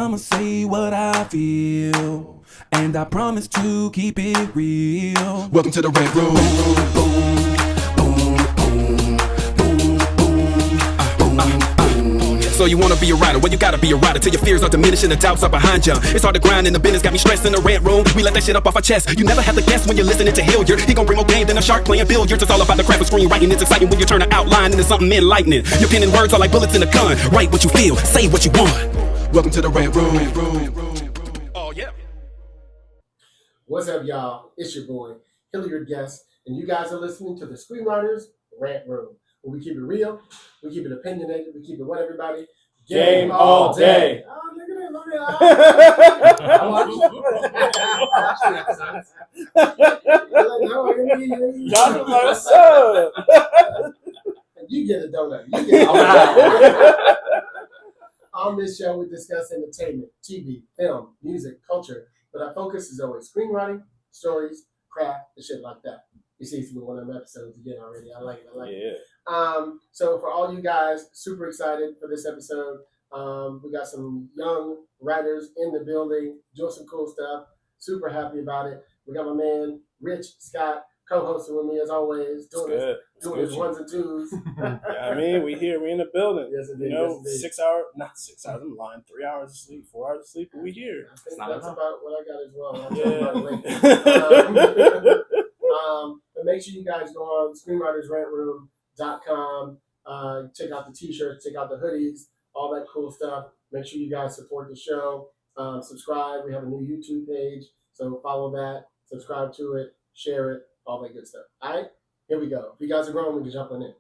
I'ma say what I feel, and I promise to keep it real. Welcome to the Rant Room. So you wanna be a writer? Well, you gotta be a writer till your fears are diminishing, the doubts are behind you. It's hard to grind in the business, got me stressed in the rant room. We let that shit up off our chest. You never have to guess when you're listening to Hilliard. He gon' bring more game than a shark playing billiards. It's all about the craft of screenwriting. It's exciting when you turn an outline into something enlightening. Your pen and words are like bullets in a gun. Write what you feel, say what you want. Welcome to the Rant Room. Oh yeah. What's up, y'all? It's your boy Hilliard Guest, and you guys are listening to the Screenwriters Rant Room. Where we keep it real, we keep it opinionated, we keep it what, everybody? Game all day. Oh, look at that, Josh was like, what's up? You get a donut. You get a donut. On this show, we discuss entertainment, TV, film, music, culture, but our focus is always screenwriting, stories, craft, and shit like that. You see some one of them episodes again already. I like it. So for all you guys, super excited for this episode. We got some young writers in the building doing some cool stuff. Super happy about it. We got my man Rich Scott co-hosting with me as always, doing his ones and twos. I mean, we in the building. Yes, indeed. You know, yes, 6 hours, not 6 hours, I'm lying, 3 hours of sleep, 4 hours of sleep, but we here. I think that's about what I got as well. I'll Yeah. tell you about it later. But make sure you guys go on screenwritersrantroom.com. Check out the t-shirts, check out the hoodies, all that cool stuff. Make sure you guys support the show. Subscribe. We have a new YouTube page, so follow that, subscribe to it, share it, all that good stuff. All right, here we go. If you guys are growing, we can jump on in.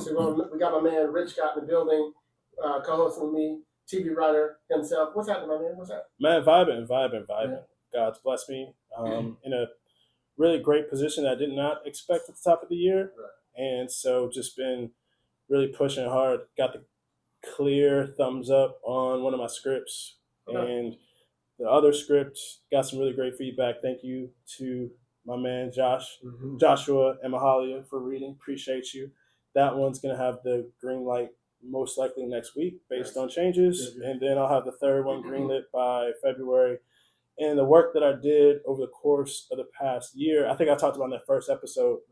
So we got my man Rich Scott in the building, co-hosting with me, TV writer himself. What's happening, my man? What's up? Man, vibing. Yeah. God's blessed me in a really great position that I did not expect at the top of the year. Right. And so just been really pushing hard. Got the clear thumbs up on one of my scripts. Okay. And the other script got some really great feedback. Thank you to my man Joshua and Mahalia for reading. Appreciate you. That one's going to have the green light most likely next week based on changes. Yeah. And then I'll have the third one greenlit by February. And the work that I did over the course of the past year, I think I talked about in that first episode,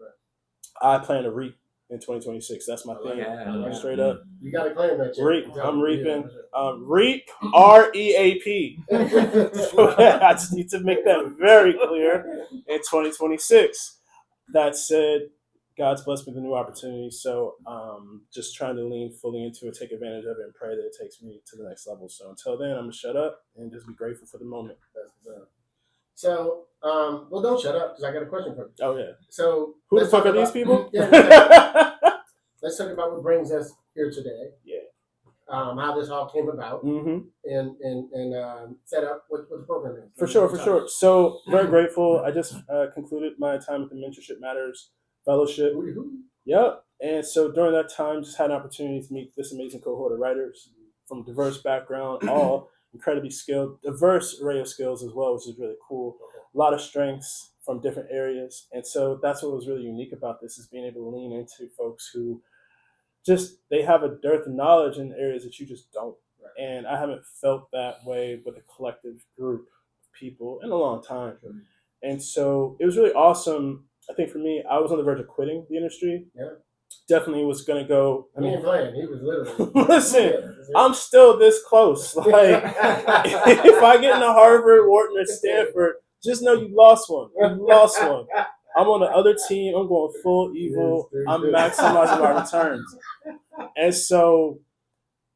I plan to reap in 2026. That's my thing. Yeah. Straight up. You got to claim that shit. Reap. I'm reaping. Yeah. Reap, R-E-A-P. I just need to make that very clear in 2026. That said, God's blessed me with a new opportunity, so just trying to lean fully into it, take advantage of it, and pray that it takes me to the next level. So until then, I'm going to shut up and just be grateful for the moment. So, well, don't shut up, because I got a question for you. Oh, yeah. So, Who the fuck are these people? Yeah, let's talk about what brings us here today. Yeah. How this all came about, Mm-hmm. and set up what the program is. For sure. So, very grateful. I just concluded my time at the Mentorship Matters Fellowship. Yep. And so during that time, just had an opportunity to meet this amazing cohort of writers from diverse background, all incredibly skilled, diverse array of skills as well, which is really cool. A lot of strengths from different areas. And so that's what was really unique about this, is being able to lean into folks who just, they have a dearth of knowledge in areas that you just don't. Right. And I haven't felt that way with a collective group of people in a long time. Sure. And so it was really awesome. I think for me, I was on the verge of quitting the industry. Yeah. Definitely was going to go. He ain't playing. He was literally. Listen, I'm still this close. Like, if I get into Harvard, Wharton, or Stanford, just know you lost one. You lost one. I'm on the other team. I'm going full evil. I'm maximizing my returns. And so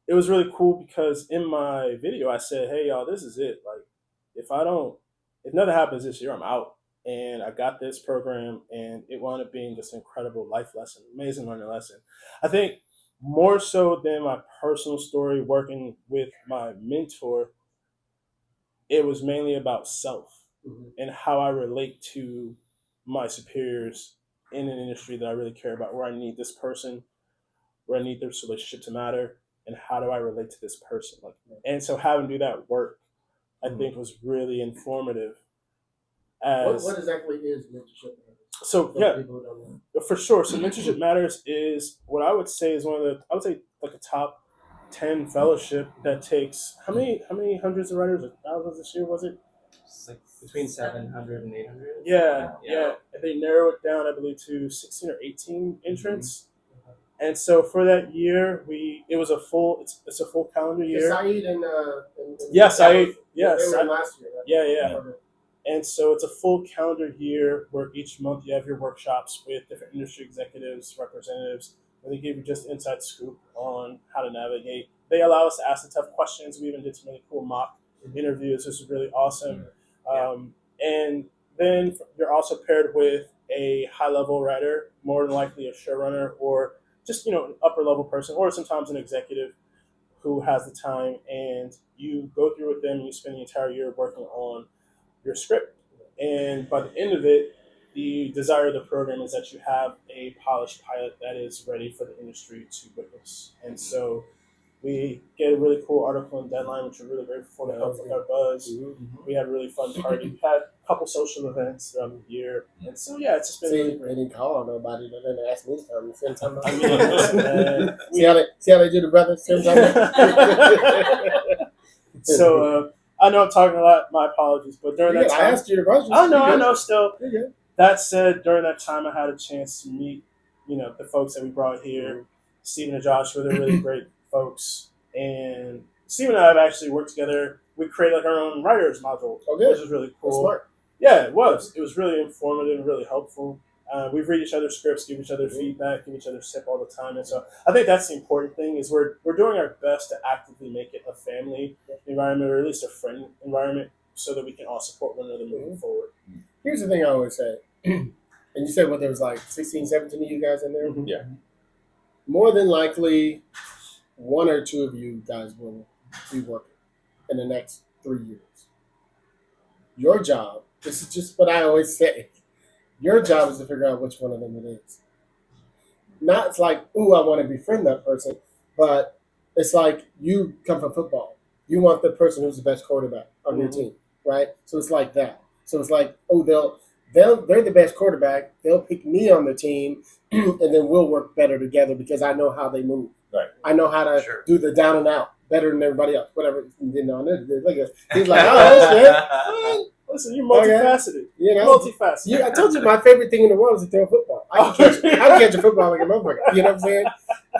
it was really cool because in my video, I said, hey, y'all, this is it. Like, if nothing happens this year, I'm out. And I got this program, and it wound up being this incredible life lesson, amazing learning lesson. I think more so than my personal story working with my mentor, it was mainly about self and how I relate to my superiors in an industry that I really care about, where I need this person, where I need this relationship to matter, and how do I relate to this person? And so having to do that work, I think, was really informative. What exactly is Mentorship Matters? So yeah, for sure. So Mentorship Matters is what I would say is one of the, I would say like a top 10 fellowship that takes how many hundreds of writers or thousands this year was it? It's like between 700 and 800. Yeah. And they narrow it down, I believe, to 16 or 18 entrants. And so for that year, it's a full calendar year. Saeed and Saeed. Yes. They were last year. Right? Yeah. And so it's a full calendar year where each month you have your workshops with different industry executives, representatives, where they give you just inside scoop on how to navigate. They allow us to ask the tough questions. We even did some really cool mock interviews. This is really awesome. And then you're also paired with a high-level writer, more than likely a showrunner or just, an upper-level person, or sometimes an executive who has the time, and you go through with them and you spend the entire year working on your script. And by the end of it, the desire of the program is that you have a polished pilot that is ready for the industry to witness. And so we get a really cool article and deadline, which we're really grateful for to help with our buzz. We had a really fun party. We had a couple social events throughout the year. And so, it's just been really great. They didn't call on nobody. They didn't ask me to come. Same time. I mean, listen, man. See how they do the brothers? Same time. So, I know I'm talking a lot. My apologies. But during that time... I asked you the questions. I know. Still. You're good. That said, during that time, I had a chance to meet, the folks that we brought here. Stephen and Joshua, they're really great folks. And Stephen and I have actually worked together. We created our own writers module, which is really cool. That's smart. Yeah, it was. It was really informative and really helpful. We read each other's scripts, give each other feedback, give each other tip all the time. And so I think that's the important thing is we're doing our best to actively make it a family environment or at least a friend environment so that we can all support one another moving forward. Here's the thing I always say. And you said there was like 16, 17 of you guys in there? Yeah. More than likely, one or two of you guys will be working in the next 3 years. Your job, this is just what I always say, your job is to figure out which one of them it is. Not it's like, ooh, I want to befriend that person, but it's like you come from football. You want the person who's the best quarterback on your team, right? So it's like that. So it's like, oh, they're the best quarterback. They'll pick me on the team, and then we'll work better together because I know how they move. Right. I know how to do the down and out better than everybody else. Whatever. He's like, oh, that's good. Listen, you're multifaceted. Multifaceted. I told you my favorite thing in the world is to throw a football. I can catch a football like a motherfucker. You know what I'm saying?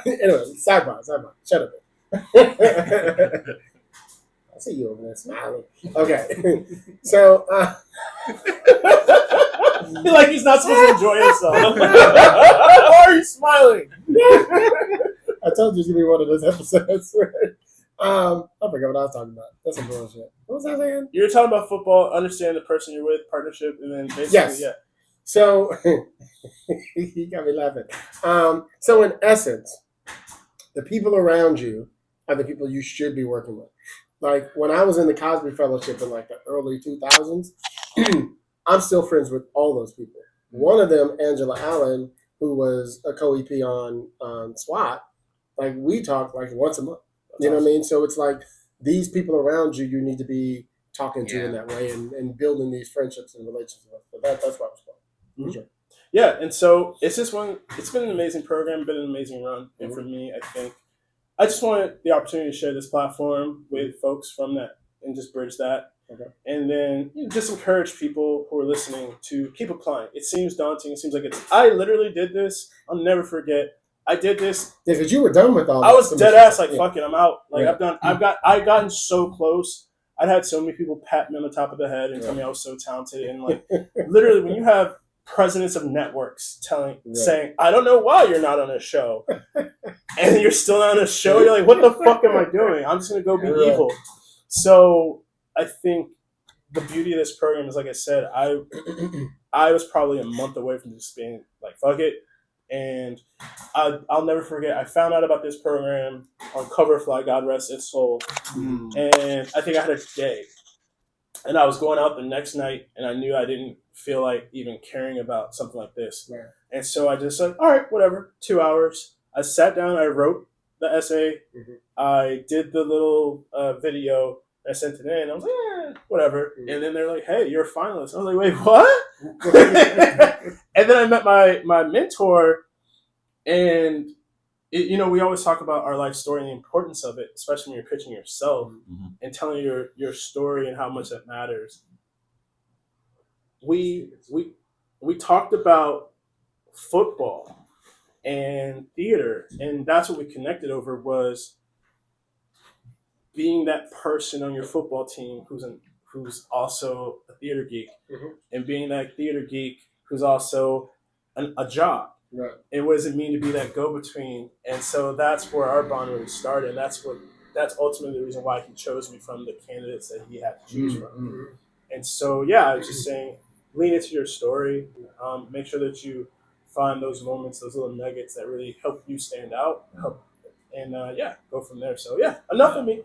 Anyway, sidebar. Shut up. I see you over there smiling. Okay. So, like he's not supposed to enjoy himself. Why are you smiling? I told you it's going to be one of those episodes. I forgot what I was talking about. That's some bullshit. What was I saying? You were talking about football, understand the person you're with, partnership, and then basically, So, you got me laughing. So, in essence, the people around you are the people you should be working with. Like, when I was in the Cosby Fellowship in, like, the early 2000s, I'm still friends with all those people. One of them, Angela Allen, who was a co-EP on SWAT, like, we talk, like, once a month. You know what I mean? So it's like these people around you need to be talking to in that way and building these friendships and relationships. So that's what I was called. Sure. Yeah, and so it's been an amazing program, been an amazing run. And for me, I think I just wanted the opportunity to share this platform with folks from that and just bridge that. Okay. And then just encourage people who are listening to keep applying. It seems daunting. It seems like I literally did this. I'll never forget. I did this. Yeah, because you were done with all that. I was dead ass like, fuck it, I'm out. Like I've gotten so close. I'd had so many people pat me on the top of the head and tell me I was so talented. And like literally when you have presidents of networks saying, I don't know why you're not on a show. And you're still not on a show, you're like, what the fuck am I doing? I'm just gonna go be evil. So I think the beauty of this program is, like I said, I was probably a month away from just being like, fuck it. And I'll never forget, I found out about this program on Coverfly, God rest its soul. And I think I had a day. And I was going out the next night, and I knew I didn't feel like even caring about something like this. Right. And so I just said, all right, whatever, 2 hours. I sat down, I wrote the essay. I did the little video. I sent it in. I was like, whatever. And then they're like, hey, you're a finalist. I was like, wait, what? And then I met my mentor, and we always talk about our life story and the importance of it, especially when you're pitching yourself and telling your story and how much that matters. We talked about football and theater, and that's what we connected over, was being that person on your football team who's also a theater geek, and being that theater geek who's also a job. Right. And what does it mean to be that go-between? And so that's where our bond really started. And that's ultimately the reason why he chose me from the candidates that he had to choose from. And so, yeah, I was just saying, lean into your story. Make sure that you find those moments, those little nuggets that really help you stand out. And go from there. So, yeah, enough of me.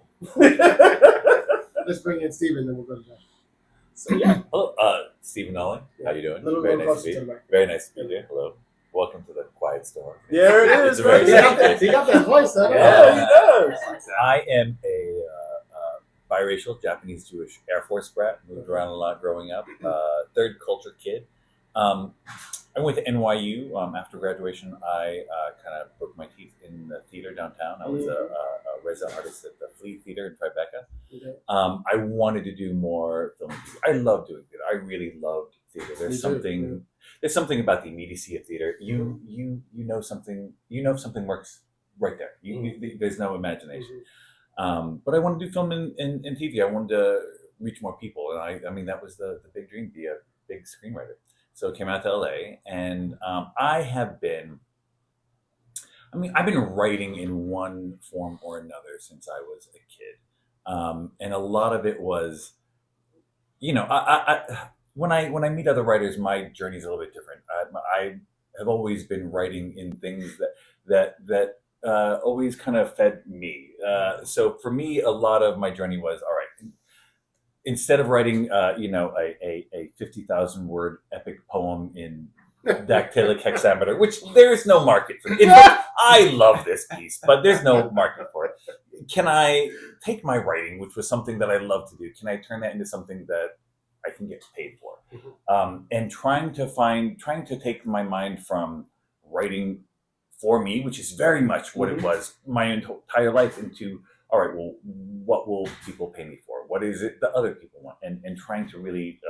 Let's bring in Stephen, then we'll go to John. So, yeah. Hello, Stephen Nolly. How you doing? Very nice to be here. Very nice to be here. Hello. Welcome to the quiet storm. There it is. It's a very He got that voice, though. Yeah, he does. I am a biracial Japanese-Jewish Air Force brat. Moved around a lot growing up. Third culture kid. I went to NYU. After graduation, I kind of broke my teeth in the theater downtown. I was a resident artist at the Flea Theater in Tribeca. I wanted to do more film and theater. I love doing theater. I really loved theater. There's something about the immediacy of theater. You know something. You know if something works right there. There's no imagination. But I wanted to do film and TV. I wanted to reach more people, and I mean that was the big dream, be a big screenwriter. So I came out to LA, and I've been writing in one form or another since I was a kid, and a lot of it was, when I meet other writers, my journey's a little bit different. I have always been writing in things that always kind of fed me. So for me, a lot of my journey was, all right, instead of writing, a 50,000 word epic poem in dactylic hexameter, which there is no market for. I love this piece, but there's no market for it. Can I take my writing, which was something that I love to do, can I turn that into something that I can get paid for? And trying to take my mind from writing for me, which is very much what it was my entire life, into, all right, well, what will people pay me for? What is it that other people want? And trying to really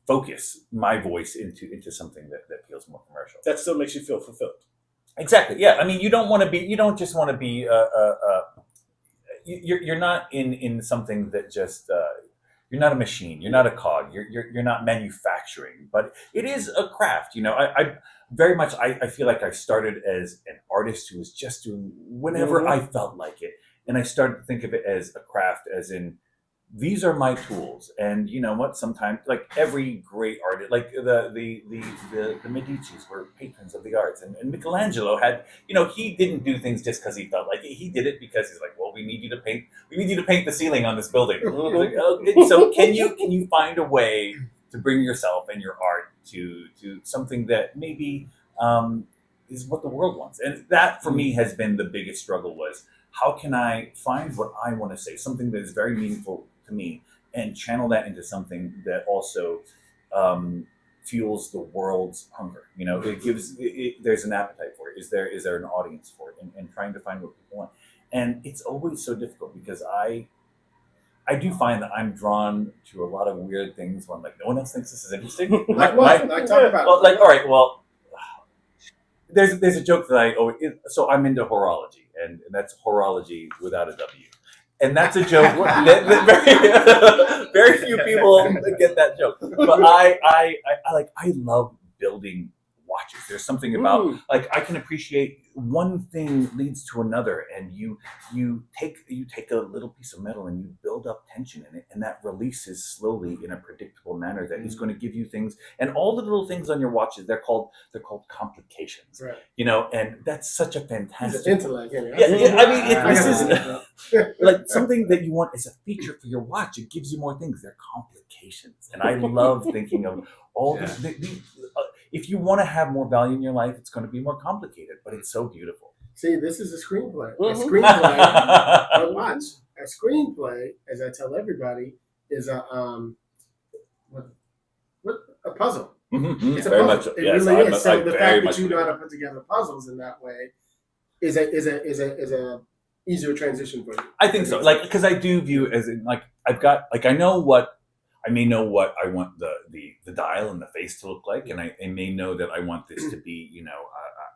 focus my voice into something that feels more commercial. That still makes you feel fulfilled. Exactly. Yeah. I mean, you don't just want to be, you're not in something that just, you're not a machine. You're not a cog. You're not manufacturing, but it is a craft. I very much, I feel like I started as an artist who was just doing whenever I felt like it. And I started to think of it as a craft, as in, these are my tools. And you know what? Sometimes, like every great artist, like the Medicis were patrons of the arts, and Michelangelo had, he didn't do things just because he felt like it. He did it because he's like, well, we need you to paint the ceiling on this building. Like, okay, so can you find a way to bring yourself and your art to something that maybe is what the world wants? And that for me has been the biggest struggle, was how can I find what I want to say, something that is very meaningful to me, and channel that into something that also fuels the world's hunger. It gives there's an appetite for it. Is there an audience for it? And trying to find what people want. And it's always so difficult, because I do find that I'm drawn to a lot of weird things when, like, no one else thinks this is interesting. Like what? Like, talk about well, like, all right, well, there's a joke that I always, so I'm into horology, and that's horology without a W. And that's a joke that very few people get that joke. But I love building watches. There's something about, like, I can appreciate one thing leads to another, and you take a little piece of metal and you build up tension in it, and that releases slowly in a predictable manner that is going to give you things. And all the little things on your watches, they're called complications. Right. And that's such a fantastic intellect. Yeah, I mean, this is like something that you want as a feature for your watch. It gives you more things. They're complications, and I love thinking of all this. If you want to have more value in your life, it's going to be more complicated, but it's so beautiful. See, this is a screenplay. A screenplay. But watch, a screenplay, as I tell everybody, is a puzzle. Mm-hmm. It's a very puzzle. much. It Yes, really is. So I the very fact much that you know how to put together puzzles in that way is a easier transition for you. I think so. Like, because I do view as in, like, I've got, like, I may know what I want the dial and the face to look like, and I may know that I want this to be, you know,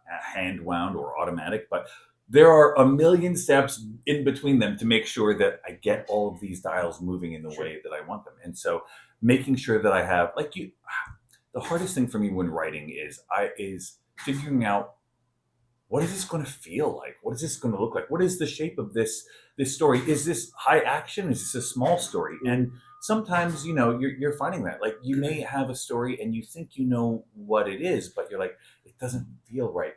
a hand wound or automatic, but there are a million steps in between them to make sure that I get all of these dials moving in the way that I want them. And so making sure that I have, like, the hardest thing for me when writing is figuring out, what is this going to feel like? What is this going to look like? What is the shape of this story? Is this high action? Is this a small story? And sometimes, you know, you're finding that, like, you may have a story and you think you know what it is, but you're like, it doesn't feel right.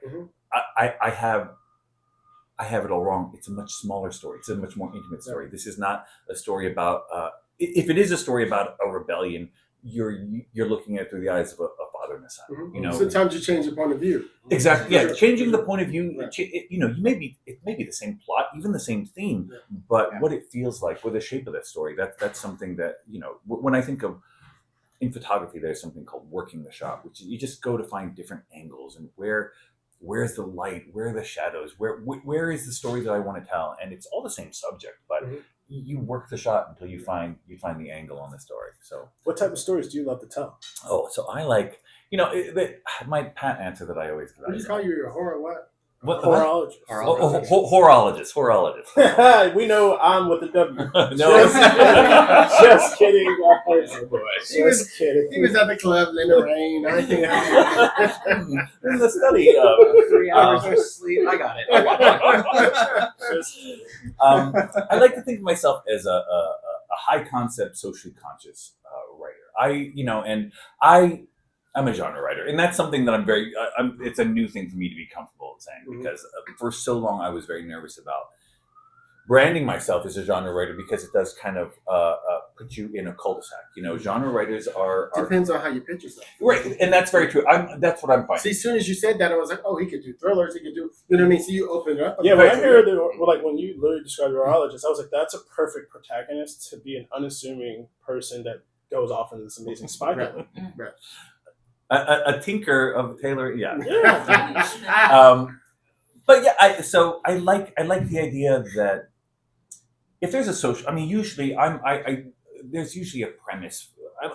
I have it all wrong. It's a much smaller story. It's a much more intimate story. This is not a story about, if it is a story about a rebellion, you're looking at it through the eyes of a father and a son. You know, sometimes you change the point of view. Exactly. Yeah, changing the point of view. You know, it may be the same plot, even the same theme, but what it feels like, with the shape of that story. That's something that, you know, when I think of, in photography, there's something called working the shot, which is you just go to find different angles and where's the light, where are the shadows, where is the story that I want to tell, and it's all the same subject, but you work the shot until you find the angle on the story. So, what type of stories do you love to tell? Oh, so I like, you know, my pat answer that I always give. What do you call your horror what? Horologist. Horologist. We know I'm with the W. No, just kidding, guys. Just kidding. He was at the club in the rain. I think in the study. 3 hours of sleep. I got it. I like to think of myself as a high concept, socially conscious writer. I'm a genre writer, and that's something that it's a new thing for me to be comfortable saying, because for so long I was very nervous about branding myself as a genre writer, because it does kind of put you in a cul-de-sac. You know, genre writers are depends on how you pitch yourself. Right, and that's very true. That's what I'm finding. See, as soon as you said that, I was like, oh, he could do thrillers. He could do, you know what I mean? So you opened it up. Yeah, when I heard like when you literally described horologist, I was like, that's a perfect protagonist to be an unassuming person that goes off into this amazing spy film. Right. A tinker of Taylor, yeah. But yeah, I like the idea that if there's a social, I mean, usually there's usually a premise.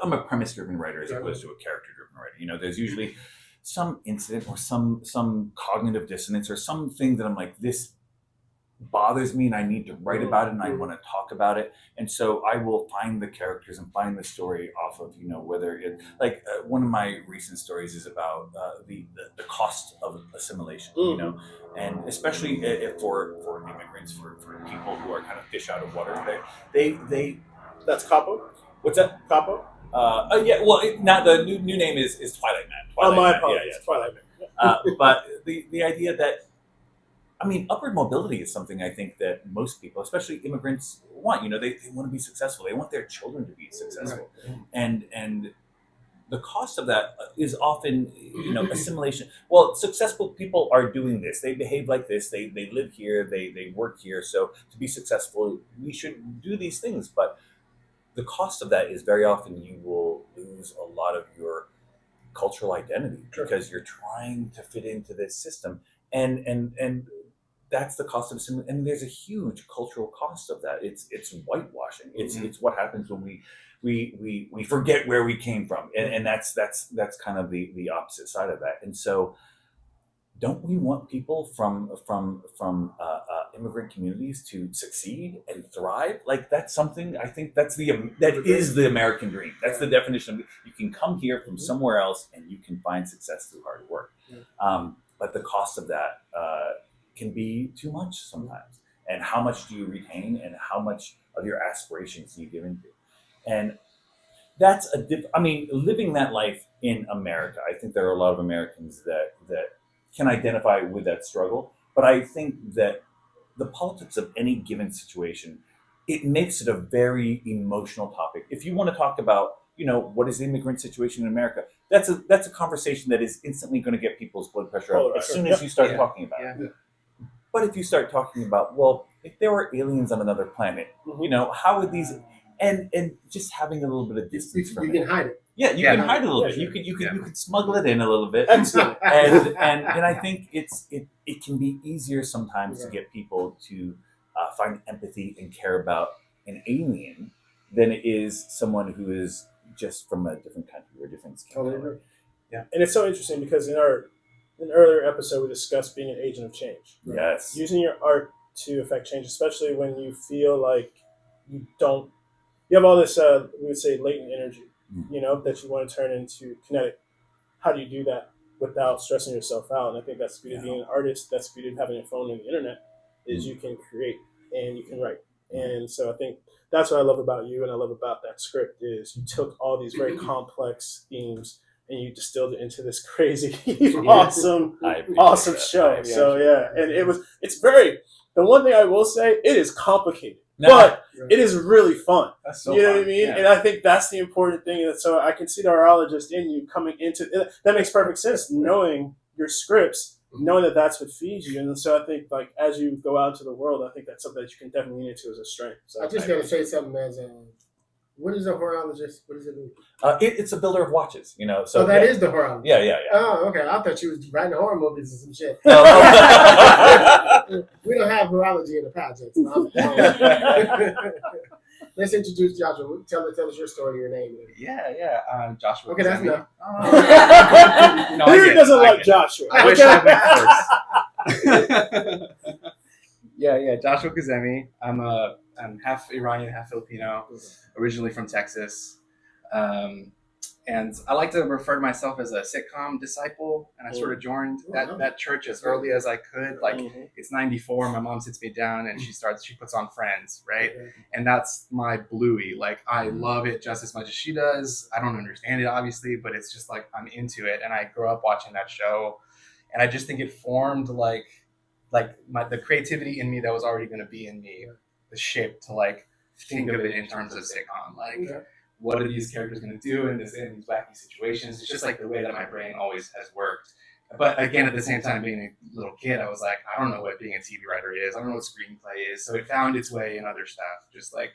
I'm a premise-driven writer as opposed to a character-driven writer. You know, there's usually some incident or some cognitive dissonance or something that I'm like, this bothers me and I need to write about it and I want to talk about it. And so I will find the characters and find the story off of, you know, whether it, like one of my recent stories is about the cost of assimilation, you know, and especially for immigrants, for people who are kind of fish out of water, they that's Capo? What's that? Capo? Yeah, well, now the new name is Twilight Man. My apologies. Yeah. Twilight Man. But the idea that, I mean, upward mobility is something I think that most people, especially immigrants, want. You know, they want to be successful. They want their children to be successful. Right. And the cost of that is often, you know, assimilation. Well, successful people are doing this. They behave like this. They live here. They work here. So to be successful, we should do these things. But the cost of that is very often you will lose a lot of your cultural identity because you're trying to fit into this system. And that's the cost of assimilation. And there's a huge cultural cost of that. It's whitewashing. It's what happens when we forget where we came from, and that's kind of the opposite side of that. And so, don't we want people from immigrant communities to succeed and thrive? Like, that's something I think that is the American dream. That's the definition of it. You can come here from somewhere else and you can find success through hard work. But the cost of that can be too much sometimes. And how much do you retain, and how much of your aspirations do you give into? And that's living that life in America. I think there are a lot of Americans that can identify with that struggle. But I think that the politics of any given situation, it makes it a very emotional topic. If you want to talk about, you know, what is the immigrant situation in America, that's a conversation that is instantly going to get people's blood pressure up as soon as you start talking about it. But if you start talking about, well, if there were aliens on another planet, you know, how would these, and just having a little bit of distance from You it. can hide it. Yeah, you Yeah. can hide it a little Yeah, bit. sure. You can smuggle it in a little bit. Excellent. And I think it can be easier sometimes to get people to find empathy and care about an alien than it is someone who is just from a different country or different skin Totally color. agree. And it's so interesting because in an earlier episode we discussed being an agent of change. Yes. Using your art to affect change, especially when you feel like you have all this we would say latent energy, that you want to turn into kinetic. How do you do that without stressing yourself out? And I think that's the beauty of being an artist, that's the beauty of having a phone and the internet, is you can create and you can write. And so I think that's what I love about you and I love about that script is you took all these very complex themes and you distilled it into this crazy, awesome that. show. I So appreciate and it's very, the one thing I will say, it is complicated, No. but it is really fun. That's so You know fun. what I mean? Yeah. And I think that's the important thing. And so I can see the horologist in you coming into that makes perfect sense, knowing your scripts, knowing that that's what feeds you. And so I think like as you go out into the world, I think that's something that you can definitely lean into as a strength. So I just got to say something as a, what is a horologist? What does it mean? It's a builder of watches, So So that is the horologist. Yeah. Oh, okay. I thought you was writing horror movies or some shit. No. We don't have horology in the project. So let's introduce Joshua. Tell us your story, your name. Yeah. Joshua. Okay, that's Kazemi. enough. No, I Hilliard get it, doesn't I like get it. Joshua. I wish I went first. Yeah. Joshua Kazemi. I'm half Iranian, half Filipino. Originally from Texas, and I like to refer to myself as a sitcom disciple. And I sort of joined that church as early as I could. Like it's '94. My mom sits me down and she puts on Friends, right? And that's my Bluey. Like I love it just as much as she does. I don't understand it obviously, but it's just like I'm into it. And I grew up watching that show, and I just think it formed like the creativity in me that was already going to be in me, the shape to like think of it in terms of sitcom. Like what are these characters going to do in these wacky situations? It's just like the way that my brain always has worked. But again, at the same time, being a little kid, I was like, I don't know what being a TV writer is. I don't know what screenplay is. So it found its way in other stuff, just like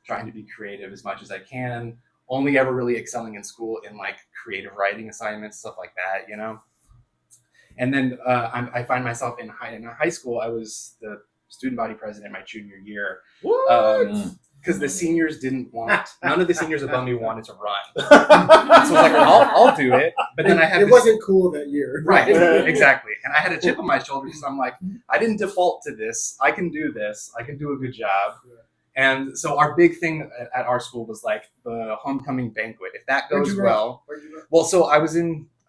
trying to be creative as much as I can. Only ever really excelling in school in like creative writing assignments, stuff like that, And then I find myself in high school. I was the student body president my junior year. Because the seniors none of the seniors above me wanted to run. So I was like, I'll do it. But then it wasn't cool that year. Right, exactly. And I had a chip on my shoulder because I'm like, I didn't default to this. I can do this. I can do a good job. And so our big thing at our school was like the homecoming banquet. If that goes well. Well, so I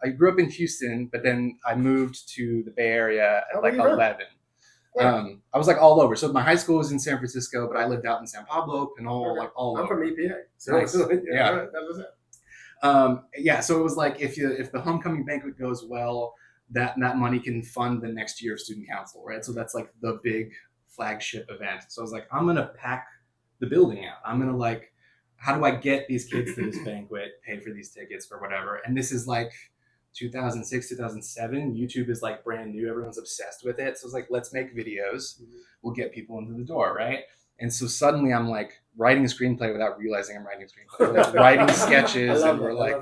grew up in Houston, but then I moved to the Bay Area at like 11. I was like all over. So my high school was in San Francisco, but I lived out in San Pablo, Pinole, like all over. I'm from EPA. So Nice. yeah. That was it. So it was like if the homecoming banquet goes well, that money can fund the next year of student council, right? So that's like the big flagship event. So I was like, I'm gonna pack the building out. I'm gonna like, how do I get these kids to this banquet, pay for these tickets for whatever? And this is like 2006, 2007. YouTube is like brand new. Everyone's obsessed with it. So it's like, let's make videos. We'll get people into the door, right? And so suddenly I'm like writing a screenplay without realizing I'm writing a screenplay. We're like writing sketches and we're like,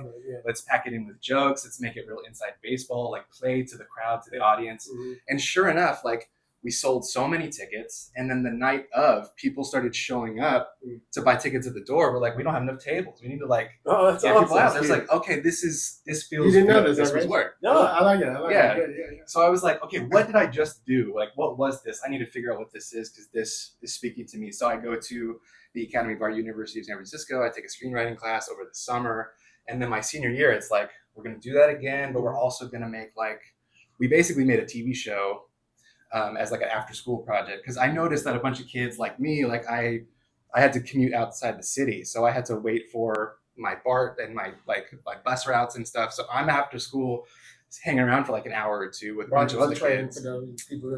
let's pack it in with jokes. Let's make it real inside baseball, like play to the crowd, to the audience. And sure enough, like we sold so many tickets. And then the night of, people started showing up to buy tickets at the door. We're like, we don't have enough tables. We need to like that's get people out. There's awesome. like, okay, this feels You didn't know good. this, This was right? work. No, I like it. I like Yeah. it. Yeah. So I was like, okay, what did I just do? Like, what was this? I need to figure out what this is because this is speaking to me. So I go to the Academy of Art, University of San Francisco. I take a screenwriting class over the summer. And then my senior year, it's like, we're going to do that again, but we're also going to make we basically made a TV show as like an after school project. Because I noticed that a bunch of kids like me, like I had to commute outside the city. So I had to wait for my BART and my like bus routes and stuff. So I'm after school hanging around for like an hour or two with a bunch of other kids.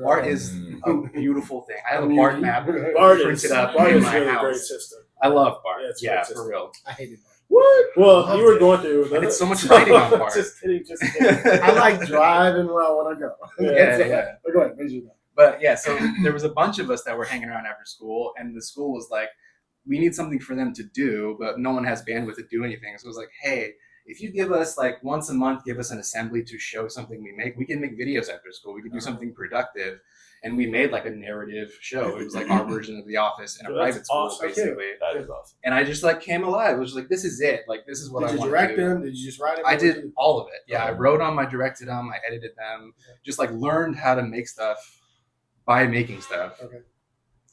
BART is a beautiful thing. I have a BART map printed up in my house. Great system. I love BART. Yeah, For real. I hated it. What? Well, you were going through. And it's so much writing on BART. Just kidding. I like driving where I want to go. Yeah. But go ahead. What did you know? But yeah, so there was a bunch of us that were hanging around after school, and the school was like, we need something for them to do, but no one has bandwidth to do anything. So it was like, hey, if you give us like once a month, give us an assembly to show something we make, we can make videos after school. We can do something productive. And we made like a narrative show. It was like our version of The Office in a private school, awesome. basically. That is awesome. And I just like came alive. It was like, this is it. Like, this is what I want to do. Did you direct them? Did you just write them? I did all of it. Yeah, I wrote them, I directed them, I edited them. Just like learned how to make stuff by making stuff. Okay.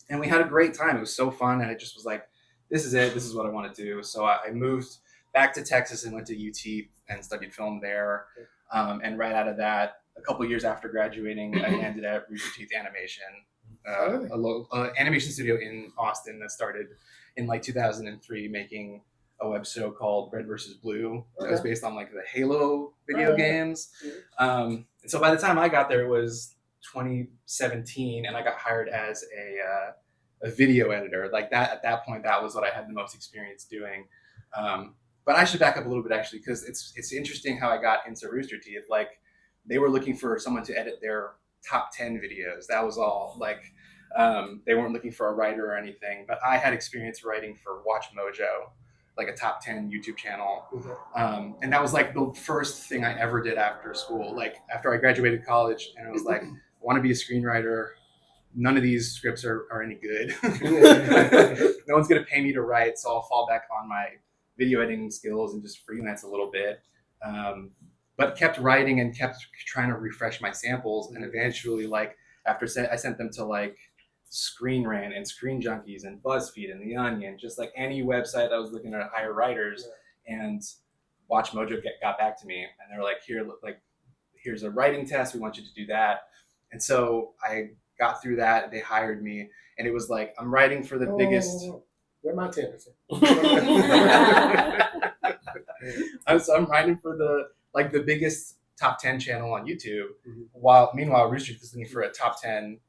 And we had a great time. It was so fun. And it just was like, this is it. This is what I want to do. So I moved back to Texas and went to UT and studied film there. And right out of that, a couple years after graduating, I ended at Rooster Teeth Animation, a animation studio in Austin that started in like 2003, making a web show called Red vs. Blue. That was based on like the Halo video games. And so by the time I got there, it was 2017, and I got hired as a video editor. Like that, at that point, that was what I had the most experience doing. But I should back up a little bit actually, because it's interesting how I got into Rooster Teeth. Like they were looking for someone to edit their top 10 videos. That was all. Like they weren't looking for a writer or anything. But I had experience writing for Watch Mojo, like a top 10 YouTube channel. And that was like the first thing I ever did after school. Like after I graduated college, and it was like, I want to be a screenwriter. None of these scripts are any good. No one's going to pay me to write, so I'll fall back on my video editing skills and just freelance a little bit. But kept writing and kept trying to refresh my samples. And eventually, like after I sent them to like Screen Rant and Screen Junkies and BuzzFeed and The Onion, just like any website that was looking to hire writers. And Watch Mojo got back to me, and they were like, here's a writing test. We want you to do that. And so I got through that. They hired me, and it was like, I'm writing for the biggest. Where my 10%? I'm writing for the biggest top 10 channel on YouTube. While meanwhile, Rooster Teeth is looking for a top 10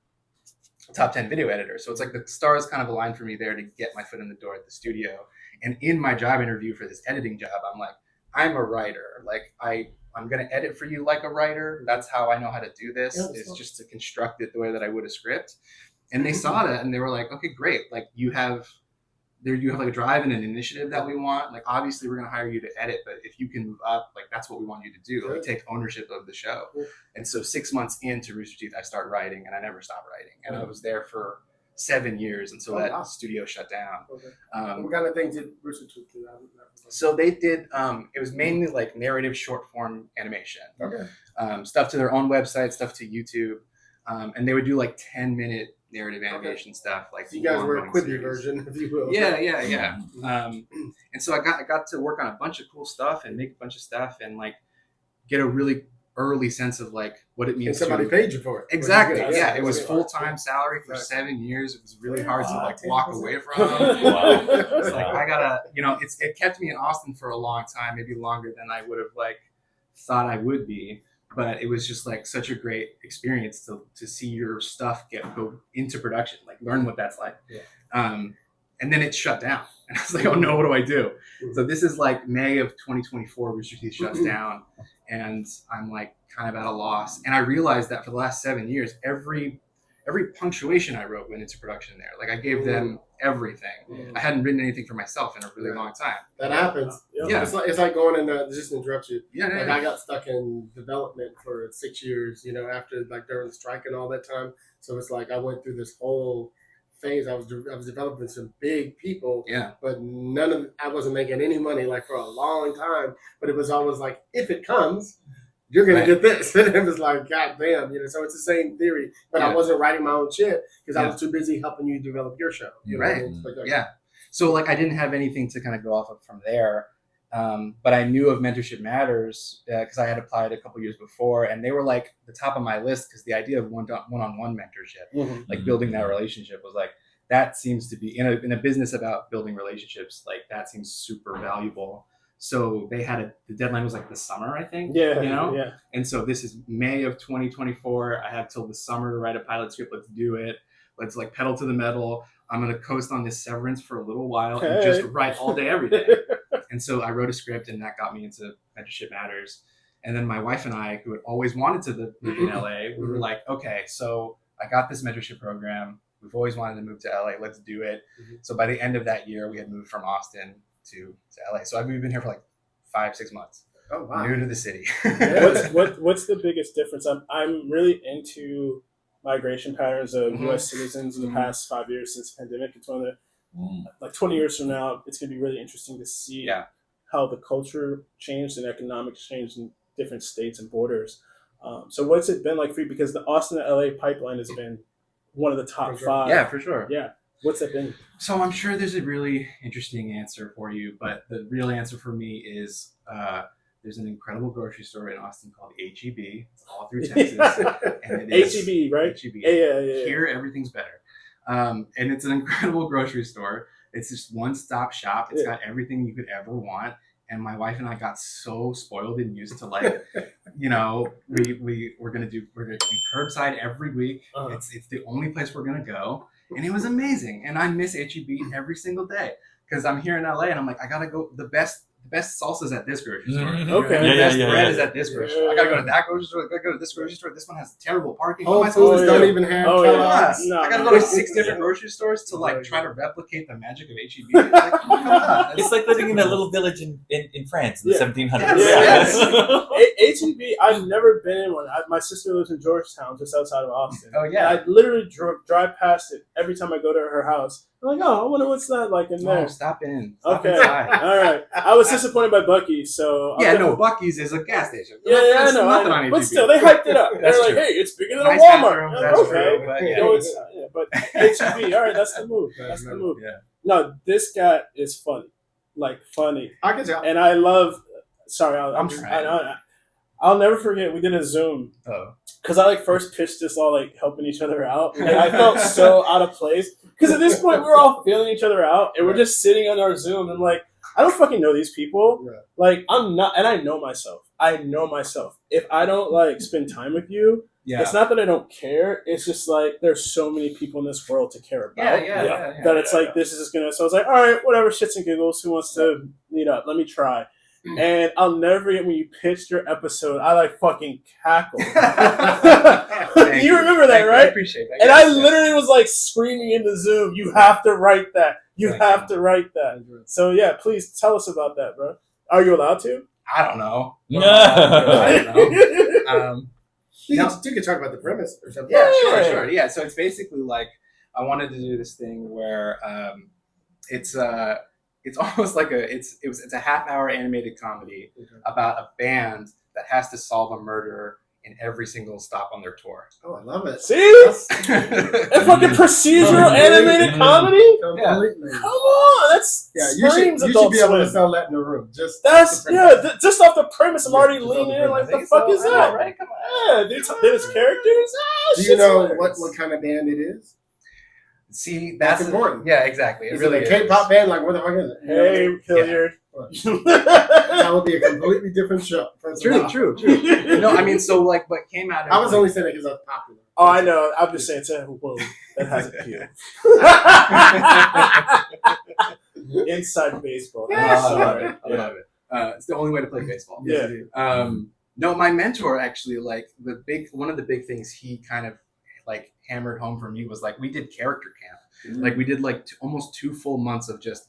video editor. So it's like the stars kind of aligned for me there to get my foot in the door at the studio. And in my job interview for this editing job, I'm like, I'm a writer. Like I'm going to edit for you like a writer. That's how I know how to do this, is just to construct it the way that I would a script. And they saw that and they were like, okay, great. Like you have like a drive and an initiative that we want. Like obviously we're going to hire you to edit, but if you can move up, like that's what we want you to do. Like take ownership of the show. And so 6 months into Rooster Teeth, I started writing, and I never stopped writing. And I was there for 7 years until that studio shut down. What kind of things did Rooster Teeth do? So they did, it was mainly like narrative short form animation. Stuff to their own website, stuff to YouTube. And they would do like 10-minute narrative animation stuff. Like so you guys were a Quibi version, if you will. Yeah. And so I got to work on a bunch of cool stuff and make a bunch of stuff and like get a really early sense of like what it means. And somebody paid you for it. Exactly. Yeah, it was full-time salary for 7 years. It was really hard to like walk away from. It's like I gotta, it kept me in Austin for a long time, maybe longer than I would have like thought I would be. But it was just like such a great experience to see your stuff go into production, like learn what that's like. And then it shut down. And I was like, oh no, what do I do? So this is like May of 2024, Rooster Teeth shuts down. And I'm like kind of at a loss. And I realized that for the last 7 years, every punctuation I wrote went into production there. Like I gave them everything. I hadn't written anything for myself in a really long time. That happens. Yeah. It's like going in just to interrupt you. Yeah. I got stuck in development for 6 years, after like during the strike and all that time. So it's like I went through this whole phase. I was developing some big people. Yeah. But I wasn't making any money like for a long time. But it was always like, if it comes, you're going to get this. And it was like, God damn, so it's the same theory. But I wasn't writing my own shit because I was too busy helping you develop your show. Right. Yeah. So like I didn't have anything to kind of go off of from there. But I knew of Mentorship Matters because I had applied a couple years before, and they were like the top of my list because the idea of one-on-one mentorship, like building that relationship was like, that seems to be in a business about building relationships, like that seems super valuable. So they had the deadline was like the summer, I think. Yeah. And so this is May of 2024. I have till the summer to write a pilot script. Let's do it. Let's like pedal to the metal. I'm going to coast on this severance for a little while and just write all day, every day. And so I wrote a script, and that got me into Mentorship Matters. And then my wife and I, who had always wanted to live in LA, we were like, okay, so I got this mentorship program. We've always wanted to move to LA. Let's do it. So by the end of that year, we had moved from Austin to LA. So we've been here for like 5-6 months. Oh wow! New to the city. What's the biggest difference? I'm really into migration patterns of U.S. citizens in the past 5 years since the pandemic. It's one of the, like 20 years from now, it's going to be really interesting to see how the culture changed and economics changed in different states and borders. So what's it been like for you? Because the Austin to LA pipeline has been one of the top 5. Yeah, for sure. Yeah. What's that been? So I'm sure there's a really interesting answer for you, but the real answer for me is there's an incredible grocery store in Austin called H-E-B. It's all through Texas. And it is H-E-B, right? H-E-B. Yeah. Here, everything's better. And it's an incredible grocery store. It's just one-stop shop. It's got everything you could ever want. And my wife and I got so spoiled and used to, like, you know, we're gonna do curbside every week. It's the only place we're gonna go, and it was amazing. And I miss H-E-B every single day because I'm here in LA and I'm like, I gotta go. The best salsa's at this grocery store. Okay. The best bread is at this grocery store. I gotta go to that grocery store. I gotta go to this grocery store. This one has terrible parking. Whole Foods don't even have Kellogg's. No, I gotta go to 6 different grocery stores to like try to replicate the magic of H-E-B. Like, come on. It's like living in a little village in France in the 1700s. Yes. H-E-B, I've never been in one. My sister lives in Georgetown, just outside of Austin. Oh yeah. And I literally drive past it every time I go to her house. I'm like, oh, I wonder what's that like in there. Oh, stop in. Stop Okay. inside. All right. I was disappointed by Buc-ee's, so Buc-ee's is a gas station. Yeah, I know. Nothing on But H-E-B. still, they hyped it up. They're That's like, true. hey, it's bigger than Nice a Walmart. bathroom, that's Okay. true, but You yeah. know, but H-E-B, all right, that's the move. That's the move. Yeah. No, this guy is funny. Like, funny. I can tell. And I love, sorry, I'm trying. I'll never forget, we did a Zoom. Oh. Because I like first pitched us all like helping each other out. And I felt so out of place. Because at this point, we were all feeling each other out. And we're just sitting on our Zoom and like, I don't fucking know these people. Right. Like, I'm not, and I know myself. If I don't like spend time with you, it's not that I don't care. It's just like, there's so many people in this world to care about. Yeah. That it's like, this is just gonna, so I was like, all right, whatever, shits and giggles. Who wants to meet up? Let me try. And I'll never forget when you pitched your episode, I like fucking cackled. You remember that, right? I appreciate that. And I literally was like screaming in the Zoom, you have to write that. You have to write that. So yeah, please tell us about that, bro. Are you allowed to? I don't know. No. I don't know. You can talk about the premise or something. Yeah, sure. Yeah, so it's basically like I wanted to do this thing where it's almost like it's a half-hour animated comedy about a band that has to solve a murder in every single stop on their tour. Oh, I love it. See? A fucking procedural animated comedy? Completely. Come on, that's You should be able to sell that in the room. Just just off the premise. I'm already leaning in like, the fuck is that? Right? Come on. Yeah, did his characters? Do you know what kind of band it is? See, that's important. Yeah, exactly. Is it a K-pop band? Like, what the fuck is it? Hey, Hilliard. That would be a completely different show. True. No, I mean, so like, what came out of I was only saying it because I was popular. Oh, I know. I'm just saying to whoa, that has appeal. Inside baseball. I love it. It's the only way to play baseball. Yeah. No, my mentor actually, like one of the big things he kind of like hammered home for me was like we did character camp. Like we did like almost 2 full months of just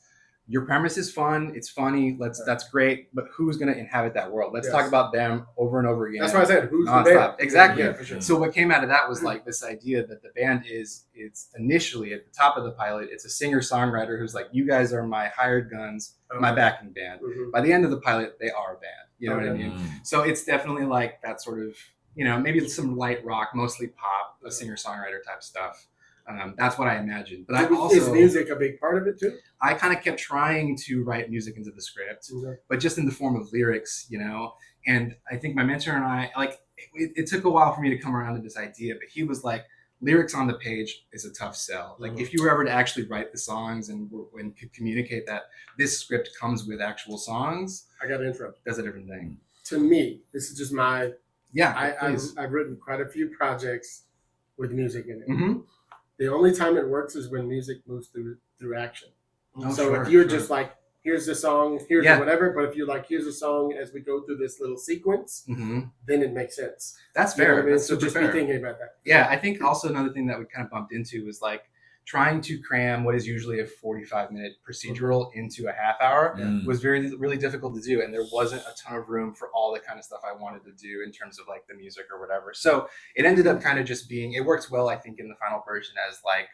your premise is fun, it's funny, that's great, but who's gonna inhabit that world? Let's talk about them over and over again. That's why I said who's the band? Exactly. Yeah, for sure. So what came out of that was like this idea that the band it's initially at the top of the pilot, it's a singer-songwriter who's like, you guys are my hired guns, my backing band. By the end of the pilot, they are a band. You know what I mean? So it's definitely like that sort of, maybe some light rock, mostly pop, a singer-songwriter type stuff. That's what I imagined. But is music a big part of it too? I kind of kept trying to write music into the script, but just in the form of lyrics, And I think my mentor and I, like, it took a while for me to come around to this idea, but he was like, lyrics on the page is a tough sell. Like, if you were ever to actually write the songs and could communicate that this script comes with actual songs, I got to interrupt. That's a different thing. To me, this is just my. Yeah, I've written quite a few projects with music in it. The only time it works is when music moves through action. If you're just like, here's the song, here's the whatever, but if you're like, here's a song as we go through this little sequence, then it makes sense. That's fair. That's so just be thinking about that. Yeah, I think also another thing that we kind of bumped into was like, trying to cram what is usually a 45-minute procedural into a half hour was really difficult to do, and there wasn't a ton of room for all the kind of stuff I wanted to do in terms of like the music or whatever. So it ended up kind of just being, it works well, I think, in the final version as like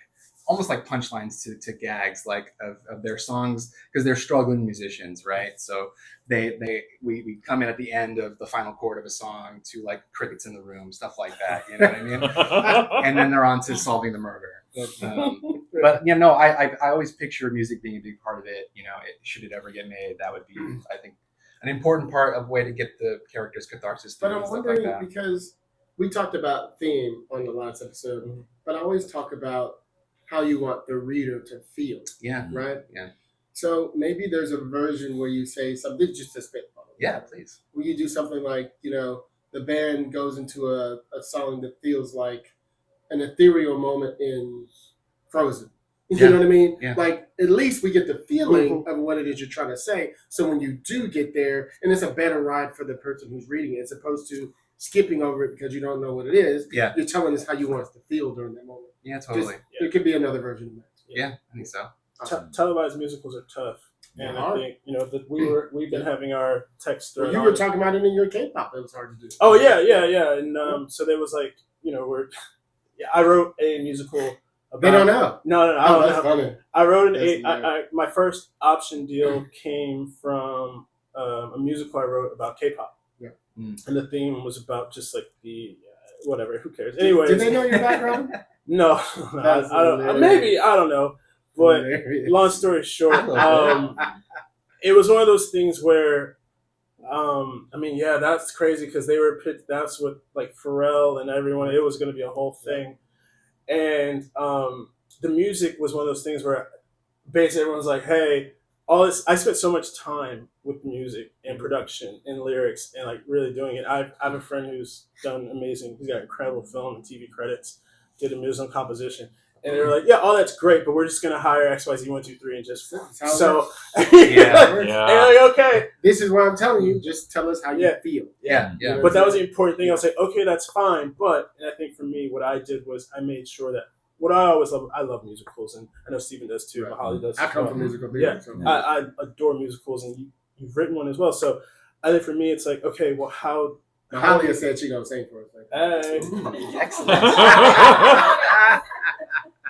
almost like punchlines to gags like of their songs, because they're struggling musicians, right? So we come in at the end of the final chord of a song to like crickets in the room, stuff like that, you know what I mean? And then they're on to solving the murder. But you know, I always picture music being a big part of it. You know, should it ever get made, that would be, I think, an important part of way to get the characters' catharsis through. But I'm wondering, because we talked about theme on the last episode, but I always talk about how you want the reader to feel. Yeah. Right? Yeah. So maybe there's a version where you say something, just a spitball. Yeah, please. Where you do something like, you know, the band goes into a song that feels like an ethereal moment in Frozen. You know what I mean? Yeah. Like, at least we get the feeling of what it is you're trying to say. So when you do get there, and it's a better ride for the person who's reading it, as opposed to skipping over it because you don't know what it is. Yeah. You're telling us how you want us to feel during that moment. Yeah, totally. There could be another version of that. Yeah, I think so. Televised musicals are tough. And I think, you know, that we've been having our text thread. You were talking about it in your K-pop. It was hard to do. Oh yeah. And so there was like, you know, I wrote a musical about. They don't know. No, I Oh, don't that's know. funny. I wrote my first option deal came from a musical I wrote about K-pop. Yeah. And the theme was about just like the whatever. Who cares? Anyway, Did they know your background? No, I don't. Maybe I don't know. But long story short, it was one of those things where, I mean, yeah, that's crazy because they were pitched. That's what like Pharrell and everyone. It was going to be a whole thing, and the music was one of those things where basically everyone's like, "Hey, all this." I spent so much time with music and production and lyrics and like really doing it. I have a friend who's done amazing. He's got incredible film and TV credits. Did a musical composition. And they were like, yeah, all that's great, but we're just going to hire XYZ 1, 2, 3 and just so yeah. And like, okay. This is what I'm telling you. Just tell us how you feel. Yeah. But that was the important thing. I was like, okay, that's fine. But, and I think for me, what I did was I made sure that what I always love, I love musicals, and I know Steven does too. Mahalia does. I come from musical theater. So. I adore musicals, and you've written one as well. So I think for me, it's like, okay, well, how Mahalia said she gonna sing for us. Hey. Excellent.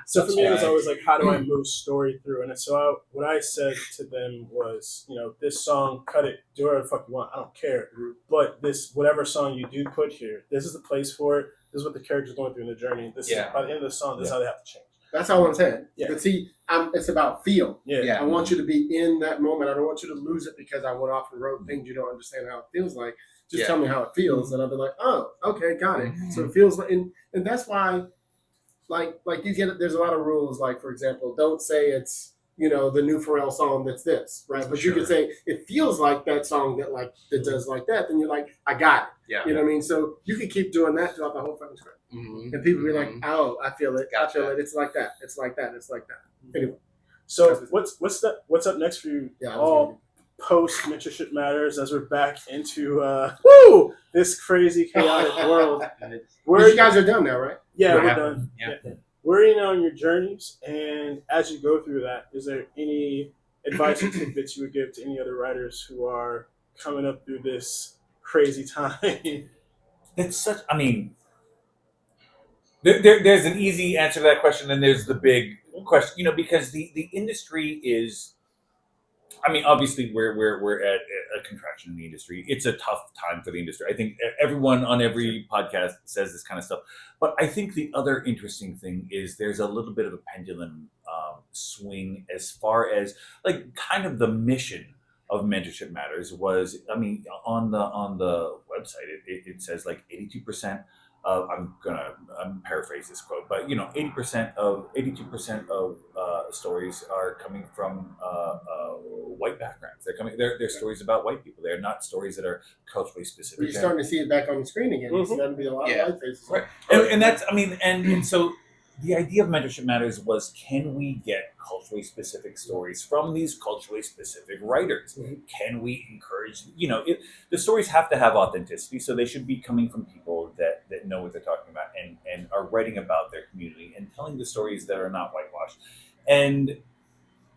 So for me, it was always like, how do I move story through? And so what I said to them was, you know, this song, cut it, do whatever the fuck you want. I don't care. But this, whatever song you do put here, this is the place for it. This is what the character's going through in the journey. This is, by the end of the song, this is how they have to change. That's all I'm saying. Yeah. But see, it's about feel. Yeah. I want you to be in that moment. I don't want you to lose it because I went off and wrote things you don't understand how it feels like. Just tell me how it feels, and I'll be like, oh, okay, got it. So it feels like, and that's why, like you get it. There's a lot of rules. Like, for example, don't say it's, you know, the new Pharrell song that's this, right? But you could say it feels like that song that does like that. Then you're like, I got it. Yeah. You know what I mean? So you can keep doing that throughout the whole fucking script, and people be like, oh, I feel it. Gotcha. I feel it. It's like that. It's like that. It's like that. Anyway. So what's up next for you? Yeah. All post Mentorship Matters as we're back into this crazy chaotic world. You guys are done now, right? Yeah, we're done. Yeah. Where are you now in your journeys? And as you go through that, is there any advice or tidbits you would give to any other writers who are coming up through this crazy time? It's such, I mean, there's an easy answer to that question, and there's the big question, you know, because the industry is, I mean, obviously we're at a contraction in the industry. It's a tough time for the industry. I think everyone on every podcast says this kind of stuff. But I think the other interesting thing is there's a little bit of a pendulum swing as far as like kind of the mission of Mentorship Matters was, I mean, on the website, it says like 82%. I'm paraphrase this quote, but you know, 82% of stories are coming from white backgrounds. They're stories about white people. They're not stories that are culturally specific. Well, you're starting to see it back on the screen again. It's going to be a lot of white faces. Right. And that's, I mean, and so the idea of Mentorship Matters was, can we get culturally specific stories from these culturally specific writers? Can we encourage, you know, the stories have to have authenticity, so they should be coming from people that that know what they're talking about and are writing about their community and telling the stories that are not whitewashed. And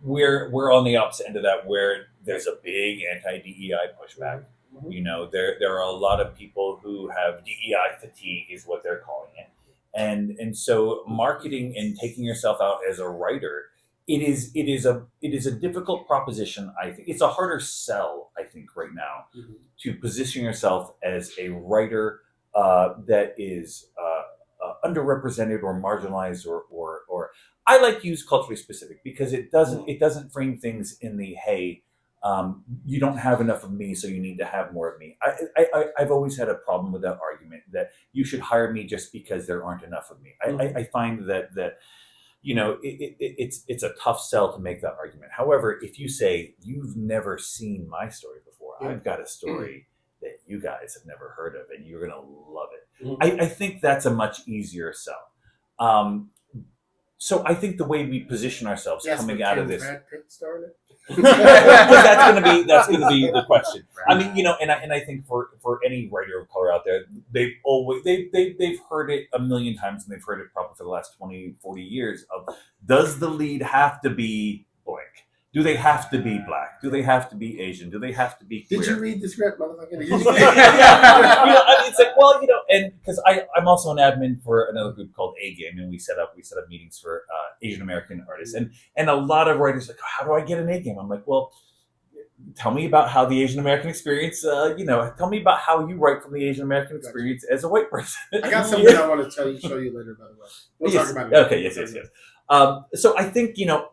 we're on the opposite end of that, where there's a big anti-DEI pushback. You know, there are a lot of people who have DEI fatigue, is what they're calling it, and so marketing and taking yourself out as a writer, it is a difficult proposition. I think it's a harder sell, I think, right now, to position yourself as a writer that is underrepresented or marginalized or I like to use culturally specific because it doesn't frame things in the hey. You don't have enough of me, so you need to have more of me. I've always had a problem with that argument that you should hire me just because there aren't enough of me. I find that you know it's a tough sell to make that argument. However, if you say you've never seen my story before, I've got a story that you guys have never heard of, and you're gonna love it. I think that's a much easier sell. So I think the way we position ourselves coming out of this. that's gonna be the question. I mean, you know, and I think for any writer of color out there, they've heard it a million times, and they've heard it probably for the last 20, 40 years of, does the lead have to be blank? Do they have to be black? Do they have to be Asian? Do they have to be queer? Did you read the script, motherfucker? Yeah. You know, I mean, it's like, well, you know, and because I'm also an admin for another group called A Game, and we set up meetings for Asian American artists, and a lot of writers are like, how do I get an A Game? I'm like, well, tell me about how the Asian American experience. You know, tell me about how you write from the Asian American experience as a white person. I got something I want to show you later, by the way. We'll talk about it. Okay, yes. So I think, you know,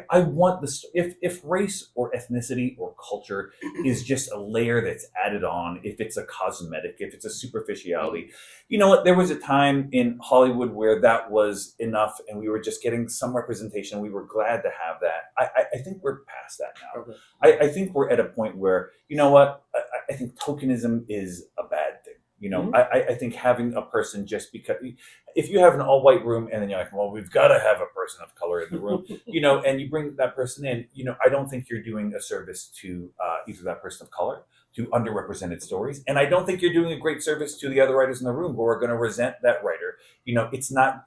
I want this, if race or ethnicity or culture is just a layer that's added on, if it's a cosmetic, if it's a superficiality, you know what, there was a time in Hollywood where that was enough and we were just getting some representation. We were glad to have that. I think we're past that now. Okay. I think we're at a point where, you know what, I think tokenism is a bad thing. You know, I think having a person just because, if you have an all-white room and then you're like, well, we've got to have a person of color in the room, you know, and you bring that person in, you know, I don't think you're doing a service to either that person of color, to underrepresented stories. And I don't think you're doing a great service to the other writers in the room who are going to resent that writer. You know,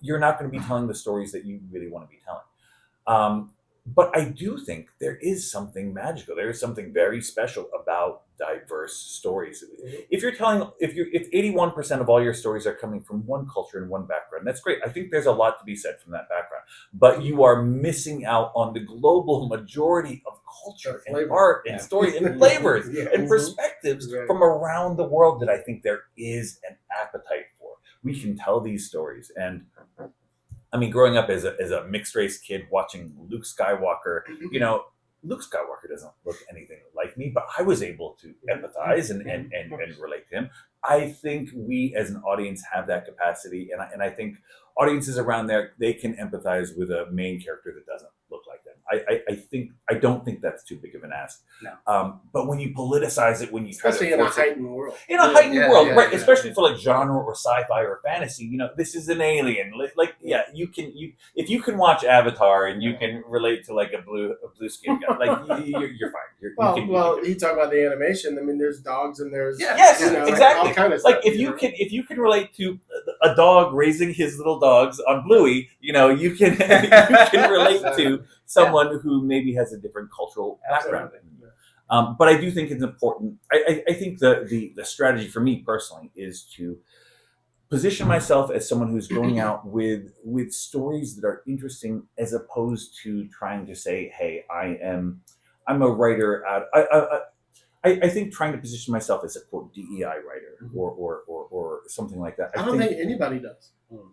you're not going to be telling the stories that you really want to be telling. But I do think there is something magical. There is something very special about diverse stories. If 81% of all your stories are coming from one culture and one background, that's great. I think there's a lot to be said from that background. But you are missing out on the global majority of culture and art and story and flavors and perspectives from around the world that I think there is an appetite for. We can tell these stories. And I mean, growing up as a mixed race kid watching Luke Skywalker, you know, Luke Skywalker doesn't look anything like me, but I was able to empathize and relate to him. I think we as an audience have that capacity, and I think audiences around there, they can empathize with a main character that doesn't look like them. I don't think that's too big of an ask. No. But when you politicize it, when you especially in a heightened world, right? Especially for like genre or sci-fi or fantasy, you know, this is an alien. Like, if you can watch Avatar and you can relate to like a blue skin guy, like you're fine. You talk about the animation. I mean, there's dogs and there's exactly. all kind of stuff. Like if you can relate to a dog raising his little dogs on Bluey, you know, you can relate to someone who maybe has a different cultural background. But I do think it's important. I think the strategy for me personally is to position myself as someone who's going out with stories that are interesting, as opposed to trying to say, hey, I'm a writer out. I think trying to position myself as a quote DEI writer or something like that. I don't think anybody does.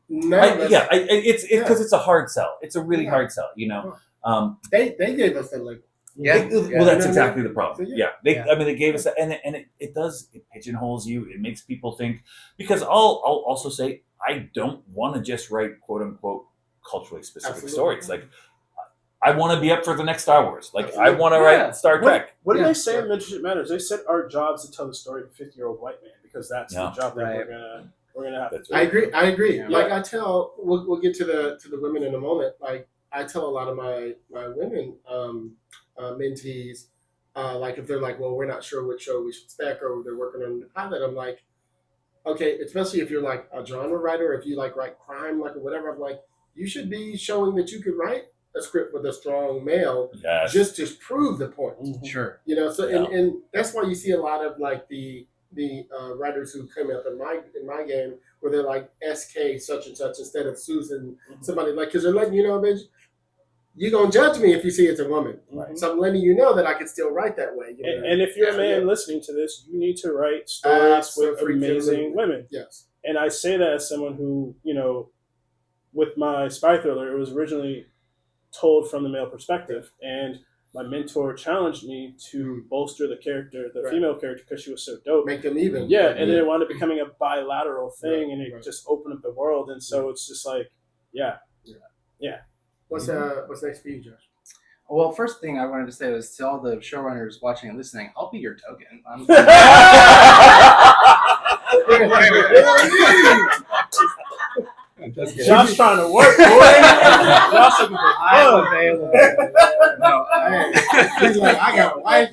It's because it's a hard sell. It's a really hard sell, you know. They gave us the label. Well, that's exactly the problem. I mean, they gave us that, and it pigeonholes you. It makes people think, because I'll also say I don't want to just write quote unquote culturally specific stories. Like, I want to be up for the next Star Wars. Like, I want to write Star Trek. What did they say in Mentorship Matters? They said our job's to tell the story of a 50-year-old white man, because that's the job that we're gonna have. That's Right. I agree. Yeah. Like I tell, we'll get to the women in a moment. Like I tell a lot of my women mentees, like if they're like, well, we're not sure which show we should spec, or they're working on the pilot, I'm like, okay, especially if you're like a genre writer, if you like write crime, like or whatever, I'm like, you should be showing that you could write a script with a strong male Yes. just to prove the point. Sure. You know, so Yeah. and that's why you see a lot of like the writers who come up in my game where they're like SK such and such instead of Susan somebody, like, because they're letting you know, bitch, you're gonna judge me if you see it's a woman. Right. So I'm letting you know that I can still write that way. You know? And if you're a man listening to this, you need to write stories with Absolutely. amazing women. Yes. And I say that as someone who, you know, with my spy thriller, it was originally told from the male perspective, and my mentor challenged me to bolster the character, the Right. female character, because she was so dope. Make them even. Yeah, and then it wound up becoming a bilateral thing, Right, and it right. just opened up the world. And so it's just like, yeah. What's next for you, Josh? Well, first thing I wanted to say was to all the showrunners watching and listening, I'll be your token. Josh trying to work, boy. Josh looking for I'm available. No, He's like, I got a wife.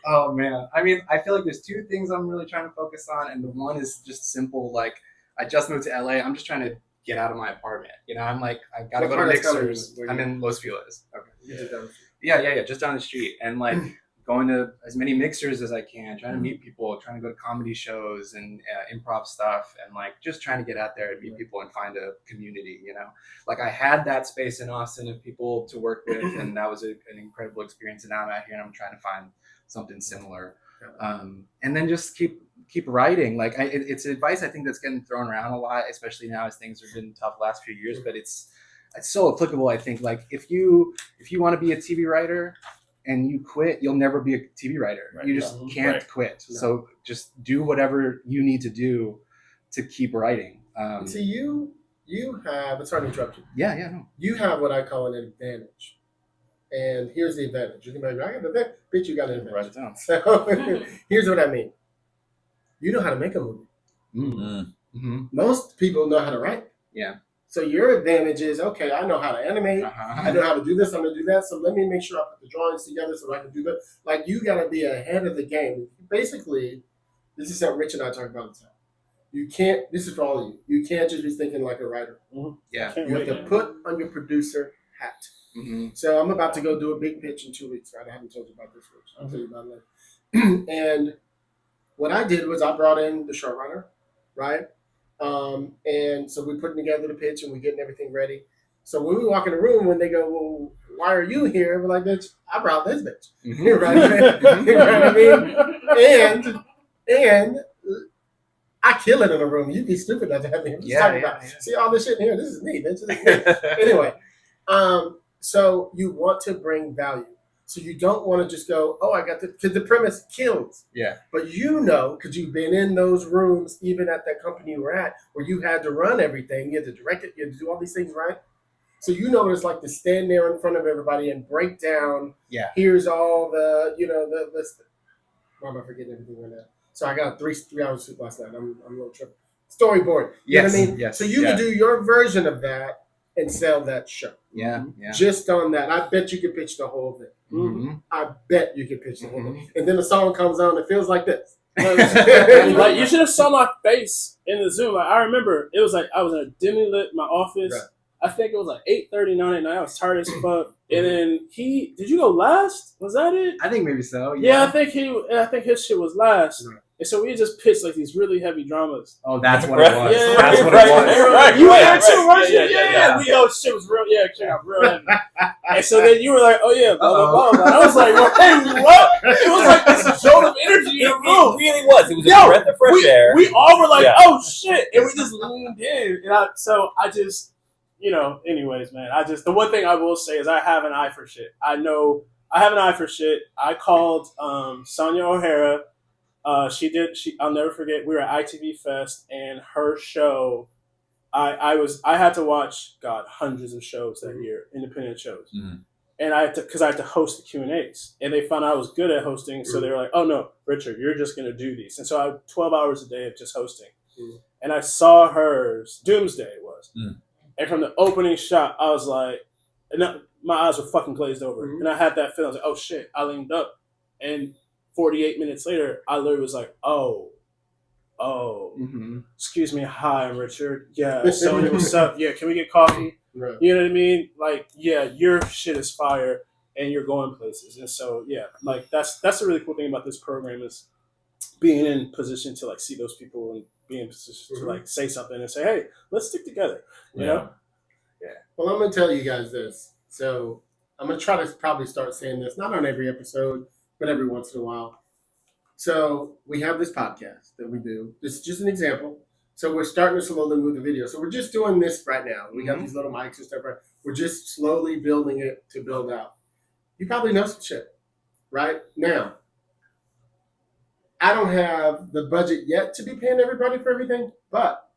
Oh man, I mean, I feel like there's two things I'm really trying to focus on, and the one is just simple. Like, I just moved to LA. I'm just trying to get out of my apartment. You know, I'm like, I gotta What go to part of town are you mixers. in? I'm in Los Feliz. Okay. Yeah. Yeah, just down the street, and like going to as many mixers as I can, trying to meet people, trying to go to comedy shows and improv stuff, and like just trying to get out there and meet people and find a community. You know, like I had that space in Austin of people to work with, and that was an incredible experience. And now I'm out here and I'm trying to find something similar, and then just keep writing. Like it's advice I think that's getting thrown around a lot, especially now as things have been tough the last few years. But it's so applicable. I think like if you want to be a TV writer and you quit, you'll never be a TV writer. Right. You just can't quit. No. So just do whatever you need to do to keep writing. See, you have. Sorry to interrupt you. Yeah, no. You have what I call an advantage. And here's the advantage. You can be like, I got an advantage. Bitch, you got an advantage. Write it down. So here's what I mean. You know how to make a movie. Mm-hmm. Most people know how to write. Yeah. So your advantage is, okay, I know how to animate. I know how to do this. I'm going to do that. So let me make sure I put the drawings together so I can do that. Like, you got to be ahead of the game. Basically, this is something Rich and I talk about all the time. You can't, this is for all of you. You can't just be thinking like a writer. Yeah. You have to put on your producer hat. So I'm about to go do a big pitch in 2 weeks, right? I haven't told you about this, Rich. I'll tell you about it later. And what I did was I brought in the showrunner, right? And so we're putting together the pitch and we're getting everything ready. So when we walk in the room, when they go, well, why are you here? We're like, bitch, I brought this bitch. Right? You know what I mean? And I kill it in a room. You'd be stupid not to have me. See all this shit in here? This is me, bitch. Anyway, so you want to bring value. So you don't want to just go, oh, I got the, because the premise kills. Yeah. But you know, because you've been in those rooms, even at that company you were at, where you had to run everything, you had to direct it, you had to do all these things, right? So you know what it's like to stand there in front of everybody and break down. Yeah. Here's all the, you know, why am I forgetting everything right now? So I got 3 hours of sleep last night. I'm a little tripping. Storyboard. You know what I mean? Yes. So you can do your version of that and sell that show. Yeah. Just on that. I bet you could pitch the whole thing. I bet you could pitch the whole thing. And then the song comes on, it feels like this. Like, you should have saw my face in the Zoom. Like, I remember it was like I was in a dimly lit my office. Right. I think it was like 8:39 at night. I was tired as fuck. And then did you go last? Was that it? I think maybe so. Yeah, I think his shit was last. Right. And so we just pitched like these really heavy dramas. Oh, that's what it was. Yeah, that's what it was. Right. You were there too, weren't you? Yeah. We shit was real. Yeah, shit got real heavy. And so then you were like, oh yeah, blah blah blah. And I was like, well, hey, what? It was like this jolt of energy in the room. It really was. It was a breath of fresh air. We all were like, oh shit, and we just leaned in. And I just. You know, anyways, man, the one thing I will say is I have an eye for shit. I know I have an eye for shit. I called Sonia O'Hara. I'll never forget, we were at ITV Fest and her show, I had to watch, hundreds of shows that year, independent shows. And because I had to host the Q&As. And they found out I was good at hosting, so they were like, oh no, Richard, you're just going to do these. And so I had 12 hours a day of just hosting. And I saw hers, Doomsday it was. And from the opening shot, I was like, my eyes were fucking glazed over. And I had that feeling. I was like, oh shit, I leaned up. And 48 minutes later, I literally was like, oh, excuse me, hi, I'm Richard. Yeah, so what's up? Yeah, can we get coffee? Right. You know what I mean? Like, yeah, your shit is fire, and you're going places. And so, yeah, like that's the really cool thing about this program is being in position to like see those people and being in position to like say something and say, hey, let's stick together. You know? Yeah. Well, I'm gonna tell you guys this. So I'm gonna try to probably start saying this, not on every episode, but every once in a while. So we have this podcast that we do. This is just an example. So we're starting to slowly move the video. So we're just doing this right now. We got these little mics and stuff. Right? We're just slowly building it to build out. You probably know some shit, right? Now, I don't have the budget yet to be paying everybody for everything, but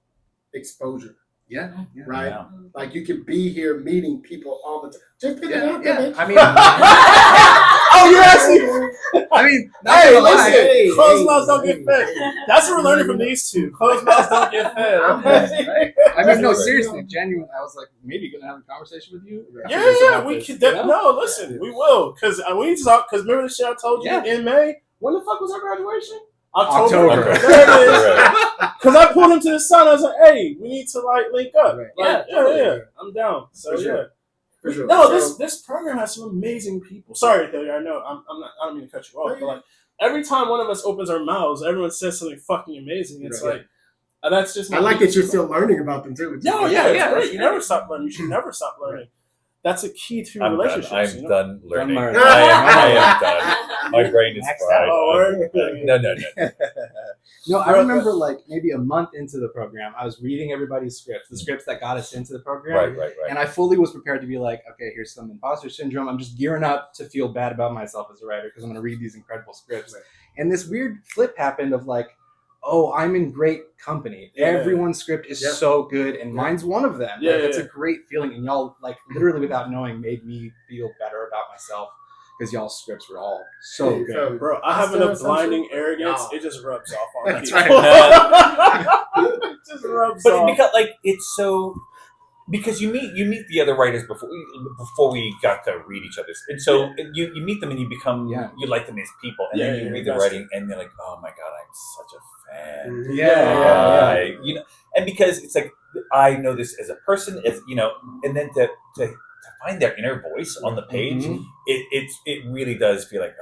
exposure. Yeah. Right? Yeah. Like you could be here meeting people all the time. Just put it out there, bitch. I mean, Oh, you're asking? I mean, Hey, not gonna lie. listen, closed mouths don't get fed. That's what we're learning from these two. Closed mouths don't get fed. Okay? I mean, no, seriously, genuine. I was like, maybe gonna have a conversation with you. Yeah, we can. No, listen, we will. Because we need to talk. Because remember the shit I told you in May? When the fuck was our graduation? October. October. There it is. Because I pulled him to the sun. I was like, hey, we need to like link up. Right. Like, yeah. I'm down. So, For sure. yeah. For sure. No, So- this program has some amazing people. Sorry, Hilliard, I know I don't mean to cut you off, but like every time one of us opens our mouths, everyone says something fucking amazing. It's Right. like that's just. I like that you're still learning about them too. No, it's great. You never stop learning. You should never stop learning. That's a key to relationships. I'm done learning. Done learning. I am done. My brain is fried. No. No, I remember like maybe a month into the program, I was reading everybody's scripts, the scripts that got us into the program. Right. And I fully was prepared to be like, okay, here's some imposter syndrome. I'm just gearing up to feel bad about myself as a writer because I'm going to read these incredible scripts. Right. And this weird flip happened of like, oh, I'm in great company. Yeah. Everyone's script is so good, and mine's one of them. Yeah, Like, it's yeah. a great feeling, and y'all, like, literally without knowing, made me feel better about myself because y'all's scripts were all so Hey, good. fam, Bro, I have still enough have some blinding shit. arrogance. No. It just rubs off on That's people. right. It just rubs But off. because like it's so because you meet the other writers before we got to read each other's, and so you meet them and you become you like them as people, and then you read the writing and you're like, oh my god, I'm such a fan. Yeah. You know, and because it's like I know this as a person, as you know, and then to find their inner voice on the page, it really does feel like